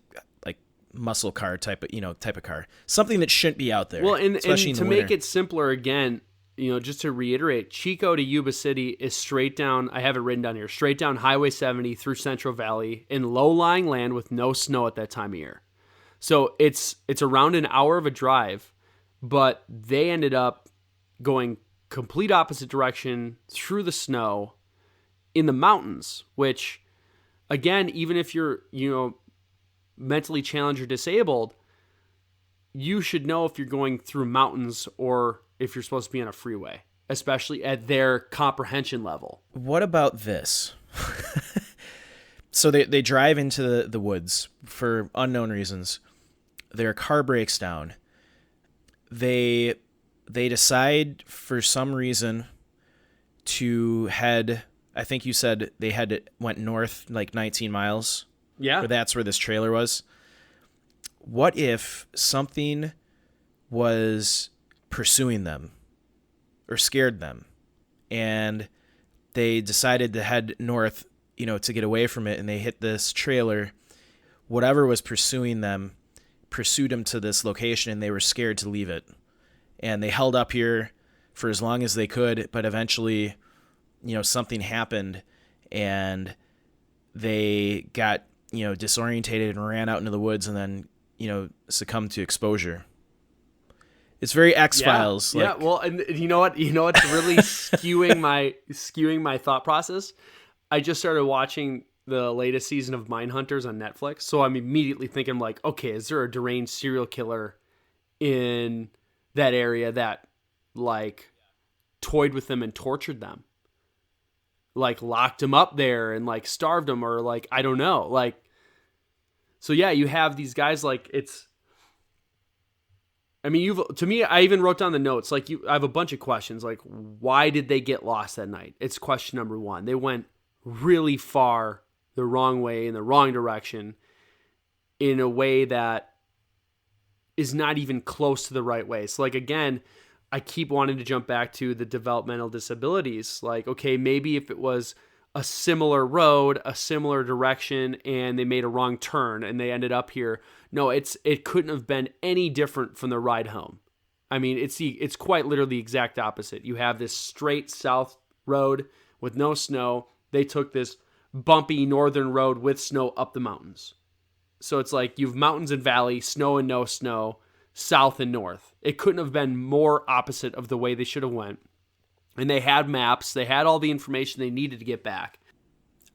like, muscle car type of car, something that shouldn't be out there. Well, and especially to make it simpler again, just to reiterate, Chico to Yuba City is straight down. I have it written down here, straight down Highway 70 through Central Valley in low-lying land with no snow at that time of year. So it's around an hour of a drive, but they ended up going complete opposite direction through the snow in the mountains, which, again, even if you're, mentally challenged or disabled, you should know if you're going through mountains or if you're supposed to be on a freeway, especially at their comprehension level. What about this? So they drive into the woods for unknown reasons. Their car breaks down. They decide for some reason to head, I think you said they went north like 19 miles. Yeah. Or that's where this trailer was. What if something was pursuing them or scared them and they decided to head north, to get away from it, and they hit this trailer? Whatever was pursuing them pursued them to this location, and they were scared to leave it. And they held up here for as long as they could, but eventually, something happened and they got, disorientated and ran out into the woods and then, succumbed to exposure. It's very X-Files. Yeah, well, and you know what's really skewing my thought process? I just started watching the latest season of Mindhunters on Netflix, so I'm immediately thinking like, okay, is there a deranged serial killer in that area that like toyed with them and tortured them? Like locked them up there and like starved them, or like, I don't know. Like, so yeah, you have these guys like I even wrote down the notes. Like I have a bunch of questions. Like, why did they get lost that night? It's question number one. They went really far the wrong way, in the wrong direction, in a way that is not even close to the right way. So like, again, I keep wanting to jump back to the developmental disabilities. Like, okay, maybe if it was a similar road, a similar direction, and they made a wrong turn and they ended up here. No, it couldn't have been any different from the ride home. I mean, it's quite literally the exact opposite. You have this straight south road with no snow. They took this bumpy northern road with snow up the mountains. So it's like you've mountains and valley, snow and no snow, south and north. It couldn't have been more opposite of the way they should have went. And they had maps. They had all the information they needed to get back.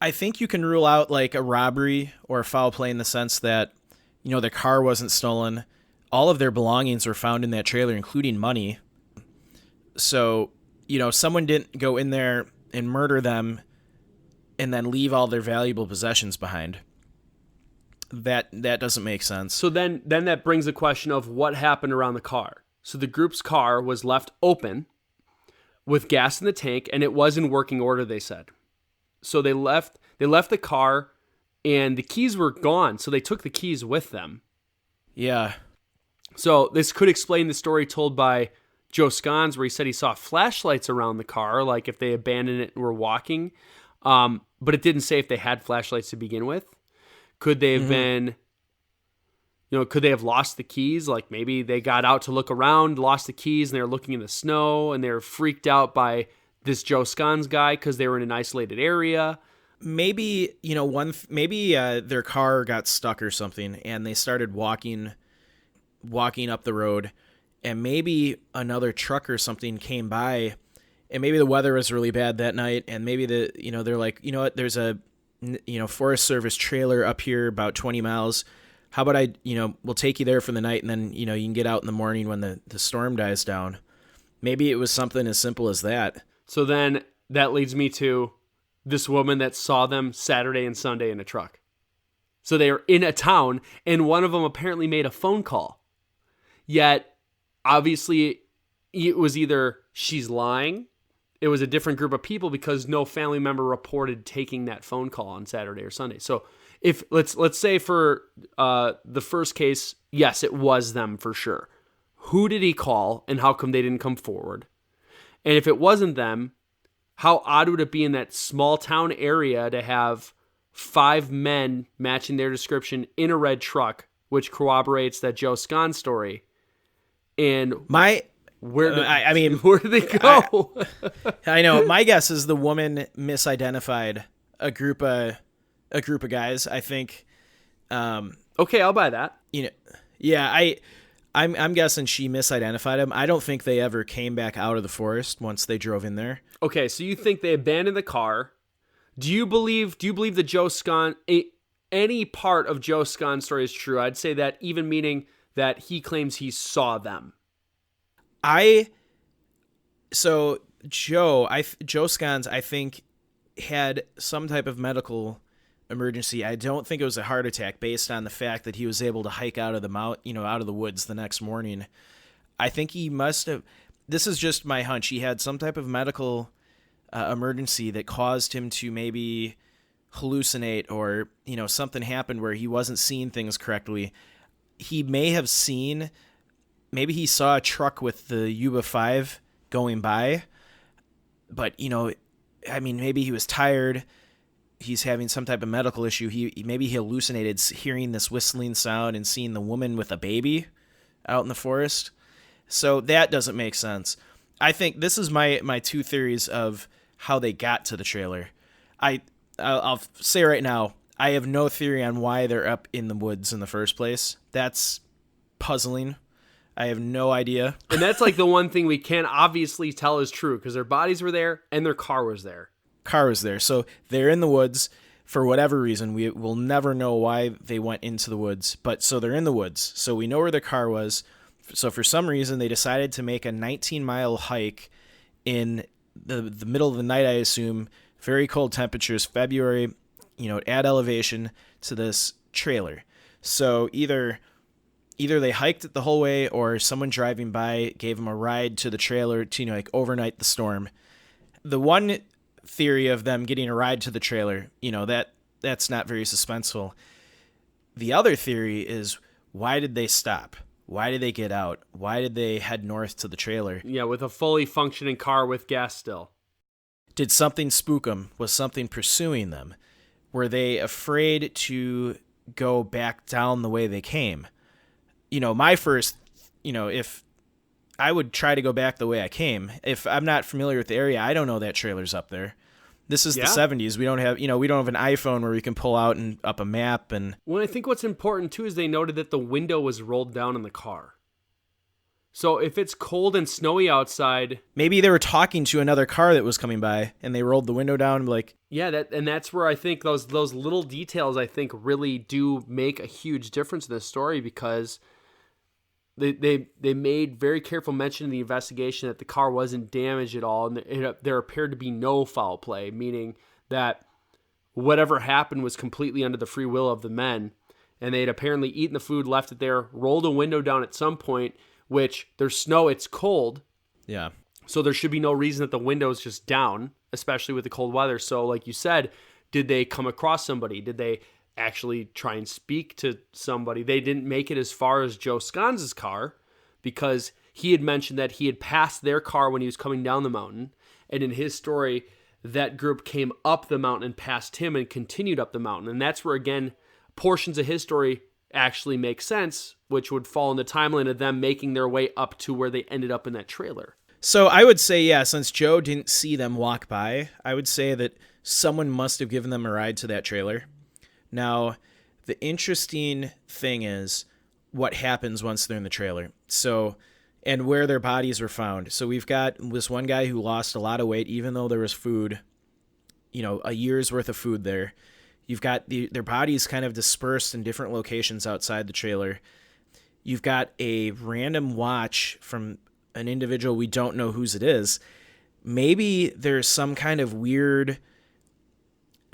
I think you can rule out like a robbery or a foul play in the sense that, their car wasn't stolen. All of their belongings were found in that trailer, including money. So, someone didn't go in there and murder them and then leave all their valuable possessions behind. That doesn't make sense. So then that brings the question of what happened around the car. So the group's car was left open with gas in the tank, and it was in working order, they said. So they left the car, and the keys were gone, so they took the keys with them. Yeah. So this could explain the story told by Joe Scons, where he said he saw flashlights around the car, like if they abandoned it and were walking. But it didn't say if they had flashlights to begin with. Could they have been, could they have lost the keys? Like maybe they got out to look around, lost the keys, and they were looking in the snow, and they were freaked out by this Joe Scons guy because they were in an isolated area. Maybe, their car got stuck or something, and they started walking up the road, and maybe another truck or something came by, and maybe the weather was really bad that night, and maybe they're like, there's a Forest Service trailer up here about 20 miles. How about we'll take you there for the night, and then, you can get out in the morning when the storm dies down. Maybe it was something as simple as that. So then that leads me to this woman that saw them Saturday and Sunday in a truck. So they were in a town, and one of them apparently made a phone call. Yet, obviously, it was either she's lying, it was a different group of people because no family member reported taking that phone call on Saturday or Sunday. So if let's say for the first case, yes, it was them for sure. Who did he call, and how come they didn't come forward? And if it wasn't them, how odd would it be in that small town area to have 5 men matching their description in a red truck which corroborates that Joe Scon story. And where did they go? I know. My guess is the woman misidentified a group of guys. I think. Okay, I'll buy that. I'm guessing she misidentified him. I don't think they ever came back out of the forest once they drove in there. Okay, so you think they abandoned the car? Do you believe that Joe Scon, any part of Joe Scon's story is true? I'd say that, even meaning that he claims he saw them. Joe Scons, I think, had some type of medical emergency. I don't think it was a heart attack, based on the fact that he was able to hike out of the woods the next morning. I think he must have. This is just my hunch. He had some type of medical emergency that caused him to maybe hallucinate, or something happened where he wasn't seeing things correctly. He may have seen. Maybe he saw a truck with the Yuba 5 going by, but maybe he was tired. He's having some type of medical issue. Maybe he hallucinated hearing this whistling sound and seeing the woman with a baby out in the forest. So that doesn't make sense. I think this is my two theories of how they got to the trailer. I'll say right now, I have no theory on why they're up in the woods in the first place. That's puzzling. I have no idea. And that's like the one thing we can obviously tell is true, because their bodies were there and their car was there. So they're in the woods for whatever reason. We will never know why they went into the woods, but so they're in the woods. So we know where their car was. So for some reason, they decided to make a 19-mile hike in the middle of the night, I assume, very cold temperatures, February, at elevation, to this trailer. So either they hiked it the whole way, or someone driving by gave them a ride to the trailer to overnight the storm. The one theory of them getting a ride to the trailer, that's not very suspenseful. The other theory is, why did they stop? Why did they get out? Why did they head north to the trailer? Yeah, with a fully functioning car with gas still. Did something spook them? Was something pursuing them? Were they afraid to go back down the way they came? My first, if I would try to go back the way I came. If I'm not familiar with the area, I don't know that trailer's up there. This is the 70s. We don't have an iPhone where we can pull out and up a map. And well, I think what's important too is they noted that the window was rolled down in the car. So if it's cold and snowy outside, maybe they were talking to another car that was coming by, and they rolled the window down and that's where I think those little details I think really do make a huge difference in this story, because They made very careful mention in the investigation that the car wasn't damaged at all, and there appeared to be no foul play, meaning that whatever happened was completely under the free will of the men, and they had apparently eaten the food, left it there, rolled a window down at some point, which there's snow, it's cold. Yeah. So there should be no reason that the window's just down, especially with the cold weather. So like you said, did they come across somebody? Did they actually try and speak to somebody? They didn't make it as far as Joe Scons' car, because he had mentioned that he had passed their car when he was coming down the mountain. And in his story, that group came up the mountain and passed him and continued up the mountain. And that's where, again, portions of his story actually make sense, which would fall in the timeline of them making their way up to where they ended up in that trailer. So I would say, since Joe didn't see them walk by, I would say that someone must have given them a ride to that trailer. Now, the interesting thing is what happens once they're in the trailer. So, and where their bodies were found. So we've got this one guy who lost a lot of weight, even though there was food, a year's worth of food there. You've got their bodies kind of dispersed in different locations outside the trailer. You've got a random watch from an individual, we don't know whose it is. Maybe there's some kind of weird...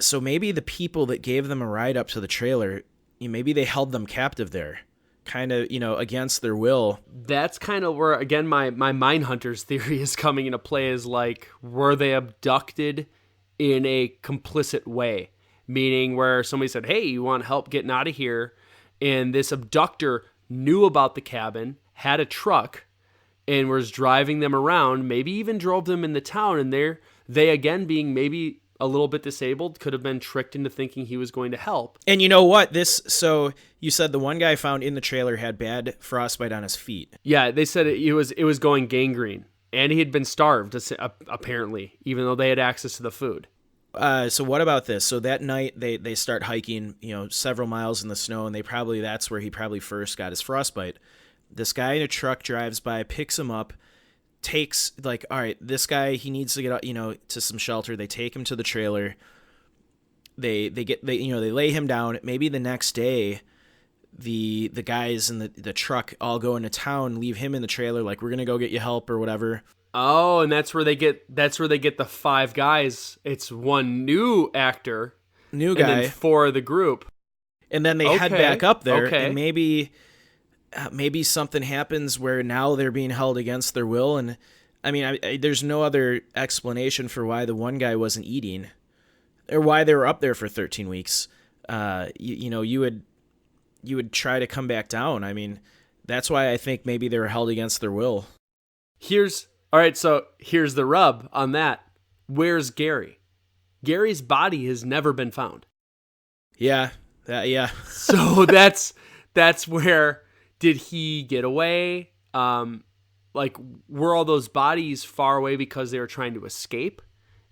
So maybe the people that gave them a ride up to the trailer, maybe they held them captive there, kind of, against their will. That's kind of where, again, my Mindhunters theory is coming into play, is like, were they abducted in a complicit way? Meaning where somebody said, hey, you want help getting out of here? And this abductor knew about the cabin, had a truck, and was driving them around, maybe even drove them in the town, and they again being maybe a little bit disabled, could have been tricked into thinking he was going to help. And you know what? So you said the one guy found in the trailer had bad frostbite on his feet. Yeah, they said it was going gangrene, and he had been starved apparently, even though they had access to the food. So what about this? So that night they start hiking, several miles in the snow, and that's where he probably first got his frostbite. This guy in a truck drives by, picks him up, takes all right, this guy, he needs to get to some shelter. They take him to the trailer. They lay him down. Maybe the next day, the guys in the truck all go into town, leave him in the trailer, like, we're gonna go get you help or whatever. Oh, and that's where they get the 5 guys. It's one new actor, new guy, and then 4 of the group. And then they head back up there, okay. And maybe something happens where now they're being held against their will. And I mean, there's no other explanation for why the one guy wasn't eating, or why they were up there for 13 weeks. You would try to come back down. I mean, that's why I think maybe they were held against their will. All right, so here's the rub on that. Where's Gary? Gary's body has never been found. Yeah. So that's where, did he get away? Were all those bodies far away because they were trying to escape?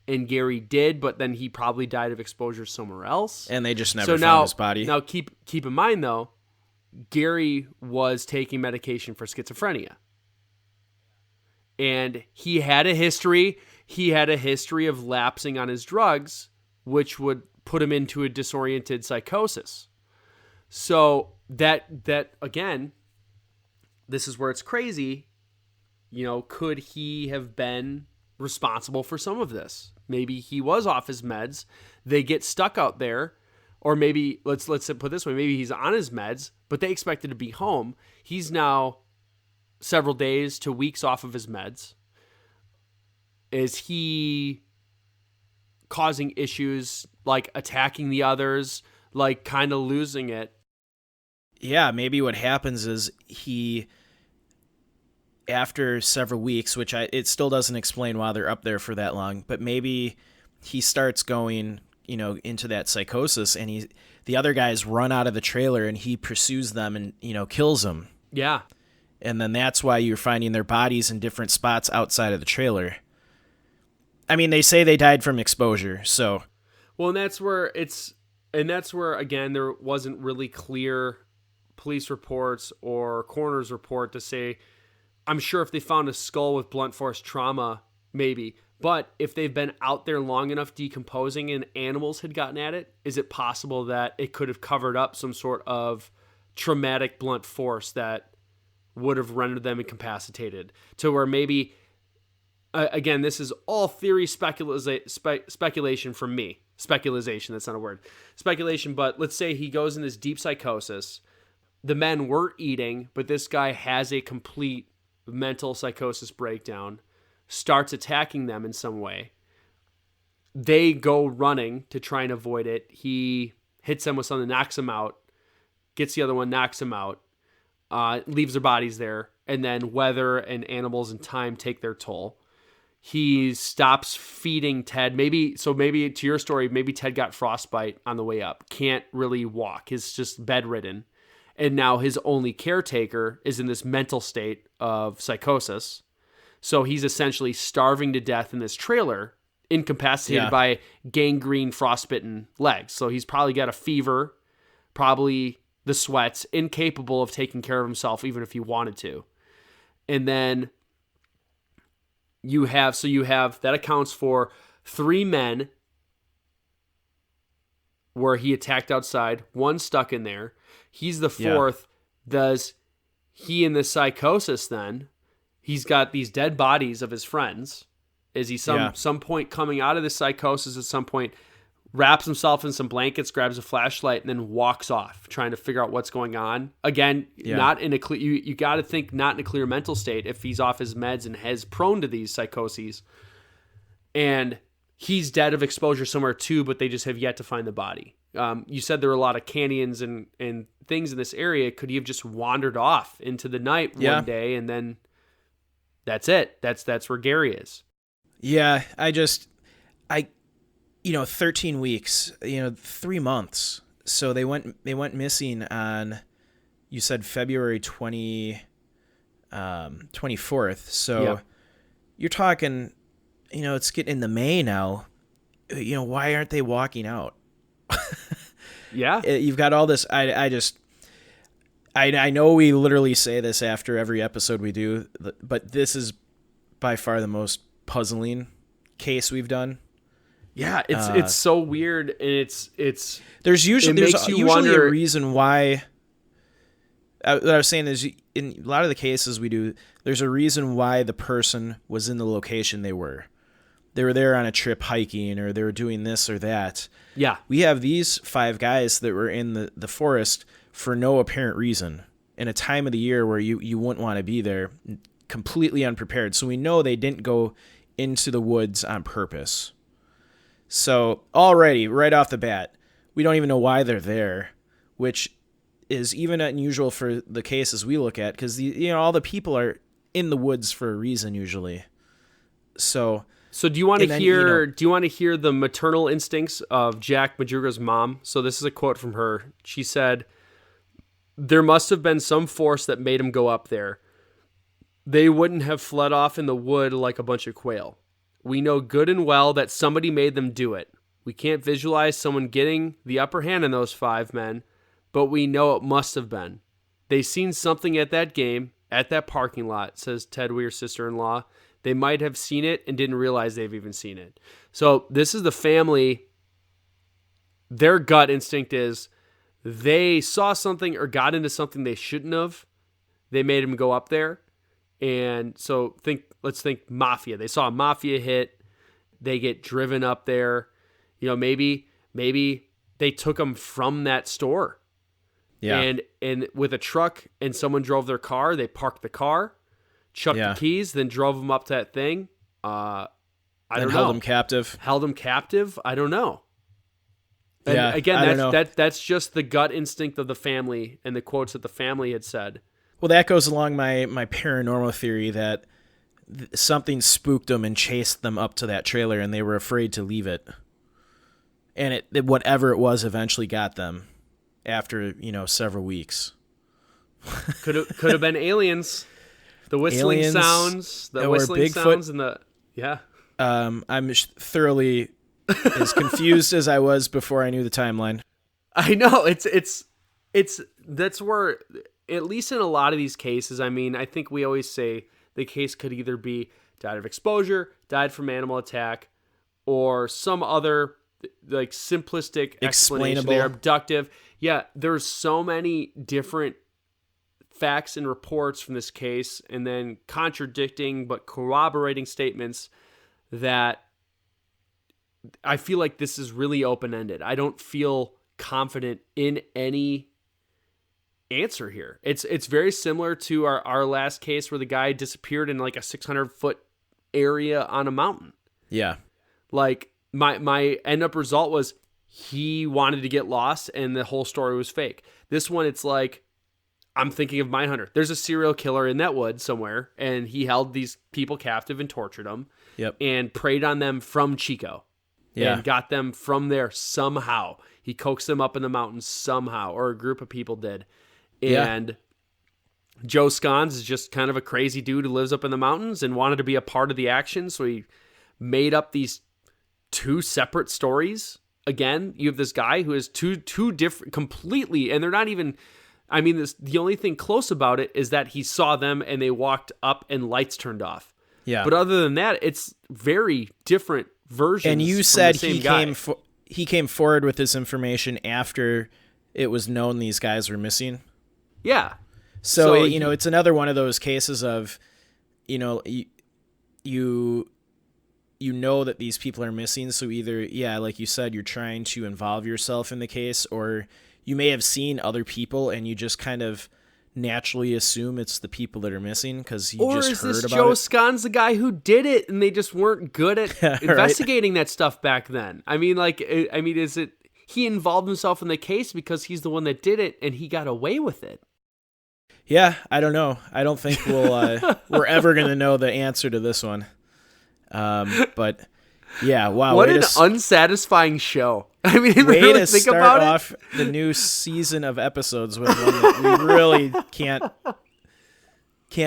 And Gary did, but then he probably died of exposure somewhere else. And they just never found his body. Now keep in mind though, Gary was taking medication for schizophrenia. And he had a history of lapsing on his drugs, which would put him into a disoriented psychosis. So that again, this is where it's crazy. Could he have been responsible for some of this? Maybe he was off his meds. They get stuck out there, or maybe let's put it this way, maybe he's on his meds, but they expected to be home. He's now several days to weeks off of his meds. Is he causing issues, like attacking the others, like kind of losing it? Yeah, maybe what happens is he, after several weeks, which it still doesn't explain why they're up there for that long, but maybe he starts going, into that psychosis, and the other guys run out of the trailer and he pursues them and, kills them. Yeah. And then that's why you're finding their bodies in different spots outside of the trailer. I mean, they say they died from exposure, so. Well, and that's where again, there wasn't really clear police reports or coroner's report to say, I'm sure if they found a skull with blunt force trauma, maybe. But if they've been out there long enough decomposing and animals had gotten at it, is it possible that it could have covered up some sort of traumatic blunt force that would have rendered them incapacitated, to where maybe, again, this is all theory, speculation from me. Speculation, that's not a word. Speculation, but let's say he goes in this deep psychosis. The men were eating, but this guy has a complete mental psychosis breakdown, starts attacking them in some way. They go running to try and avoid it. He hits them with something, knocks them out, gets the other one, knocks him out. Leaves their bodies there, and then weather and animals and time take their toll. He stops feeding Ted. Maybe to your story, maybe Ted got frostbite on the way up. Can't really walk. He's just bedridden. And now his only caretaker is in this mental state of psychosis. So he's essentially starving to death in this trailer, incapacitated by gangrene, frostbitten legs. So he's probably got a fever, probably the sweats, incapable of taking care of himself even if he wanted to. And then you have that accounts for 3 men where he attacked outside, 1 stuck in there. He's the 4th. Does he, in this psychosis then, he's got these dead bodies of his friends. Is he some point coming out of this psychosis at some point, wraps himself in some blankets, grabs a flashlight, and then walks off, trying to figure out what's going on. Again, not in a clear. You got to think not in a clear mental state if he's off his meds and has prone to these psychoses. And he's dead of exposure somewhere too, but they just have yet to find the body. You said there were a lot of canyons and things in this area. Could he have just wandered off into the night one day and then that's it? That's where Gary is. Yeah, 13 weeks, 3 months. So they went missing on, you said February 24th. So you're talking, it's getting into May now. Why aren't they walking out? Yeah. You've got all this. I know we literally say this after every episode we do, but this is by far the most puzzling case we've done. Yeah, it's so weird, and there's usually wonder, a reason why. What I was saying is, in a lot of the cases we do, there's a reason why the person was in the location they were. They were there on a trip hiking, or they were doing this or that. Yeah. We have these 5 guys that were in the forest for no apparent reason, in a time of the year where you wouldn't want to be there, completely unprepared. So we know they didn't go into the woods on purpose. So already, right off the bat, we don't even know why they're there, which is even unusual for the cases we look at, because all the people are in the woods for a reason usually. So do you want to hear? Do you want to hear the maternal instincts of Jack Madruga's mom? So this is a quote from her. She said, "There must have been some force that made them go up there. They wouldn't have fled off in the wood like a bunch of quail. We know good and well that somebody made them do it. We can't visualize someone getting the upper hand on those 5 men, but we know it must have been. They seen something at that game, at that parking lot," says Ted Weir's sister-in-law. "They might have seen it and didn't realize they've even seen it." So this is the family. Their gut instinct is they saw something or got into something they shouldn't have. They made them go up there. And so let's think mafia. They saw a mafia hit. They get driven up there. Maybe they took them from that store. Yeah. And with a truck, and someone drove their car, they parked the car, chucked the keys, then drove them up to that thing. I don't know. Held them captive. I don't know. And again, that's just the gut instinct of the family and the quotes that the family had said. Well, that goes along my paranormal theory that something spooked them and chased them up to that trailer, and they were afraid to leave it. And whatever it was eventually got them after, several weeks. Could have been aliens. The whistling sounds, and the I'm thoroughly as confused as I was before I knew the timeline. I know it's that's where, at least in a lot of these cases, I think we always say the case could either be died of exposure, died from animal attack, or some other like simplistic explanation. They're abductive. Yeah, there's so many different facts and reports from this case, and then contradicting but corroborating statements, that I feel like this is really open-ended. I don't feel confident in any answer here. It's very similar to our last case where the guy disappeared in like a 600-foot area on a mountain. Yeah. Like my end up result was he wanted to get lost and the whole story was fake. This one, it's like, I'm thinking of Mindhunter. There's a serial killer in that wood somewhere, and he held these people captive and tortured them. Yep. And preyed on them from Chico. Yeah. And got them from there somehow. He coaxed them up in the mountains somehow, or a group of people did. And Joe Scons is just kind of a crazy dude who lives up in the mountains and wanted to be a part of the action, so he made up these 2 separate stories. Again, you have this guy who has two different completely, and they're not even, the only thing close about it is that he saw them and they walked up and lights turned off. Yeah. But other than that, it's very different versions. And you said he came forward with this information after it was known these guys were missing. Yeah. So it's another one of those cases of, you know that these people are missing. So either, like you said, you're trying to involve yourself in the case, or you may have seen other people and you just kind of naturally assume it's the people that are missing because you just heard about it. Or is this Joe Scons the guy who did it and they just weren't good at investigating that stuff back then? Is it he involved himself in the case because he's the one that did it and he got away with it? Yeah, I don't know. I don't think we're ever going to know the answer to this one. But Yeah, wow. What an unsatisfying show. I mean, way really to think start about off the new season of episodes with one that we really can't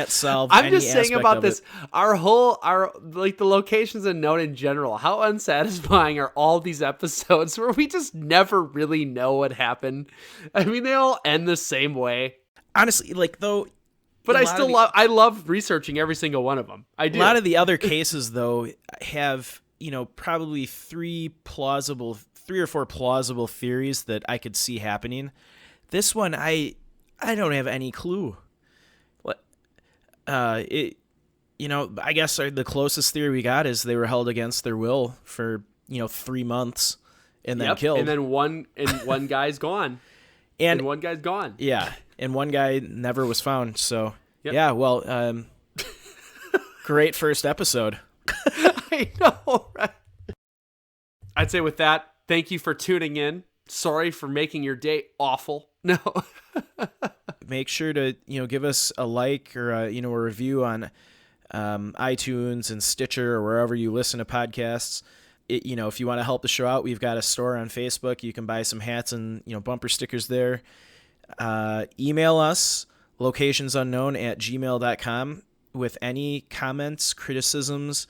solve. I'm any just saying aspect about of this. it. Our like the locations and note in general. How unsatisfying are all these episodes where we just never really know what happened? I mean, they all end the same way. Honestly, like though. But I love researching every single one of them. I do. A lot of the other cases, though, have, probably three or four plausible theories that I could see happening. This one, I don't have any clue. What? I guess the closest theory we got is they were held against their will for 3 months and then killed. And then one guy's gone. And one guy's gone. Yeah, and one guy never was found. So, Yep. Yeah, well, great first episode. I know, right? I'd say with that, thank you for tuning in. Sorry for making your day awful. No. Make sure to, give us a like or, a review on iTunes and Stitcher or wherever you listen to podcasts. If you want to help the show out, we've got a store on Facebook. You can buy some hats and, bumper stickers there. Email us, locationsunknown@gmail.com, with any comments, criticisms.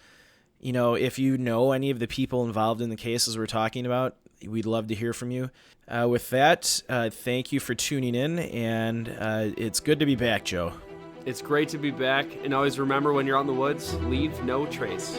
If you know any of the people involved in the cases we're talking about, we'd love to hear from you. With that, thank you for tuning in, and it's good to be back, Joe. It's great to be back, and always remember when you're out in the woods, leave no trace.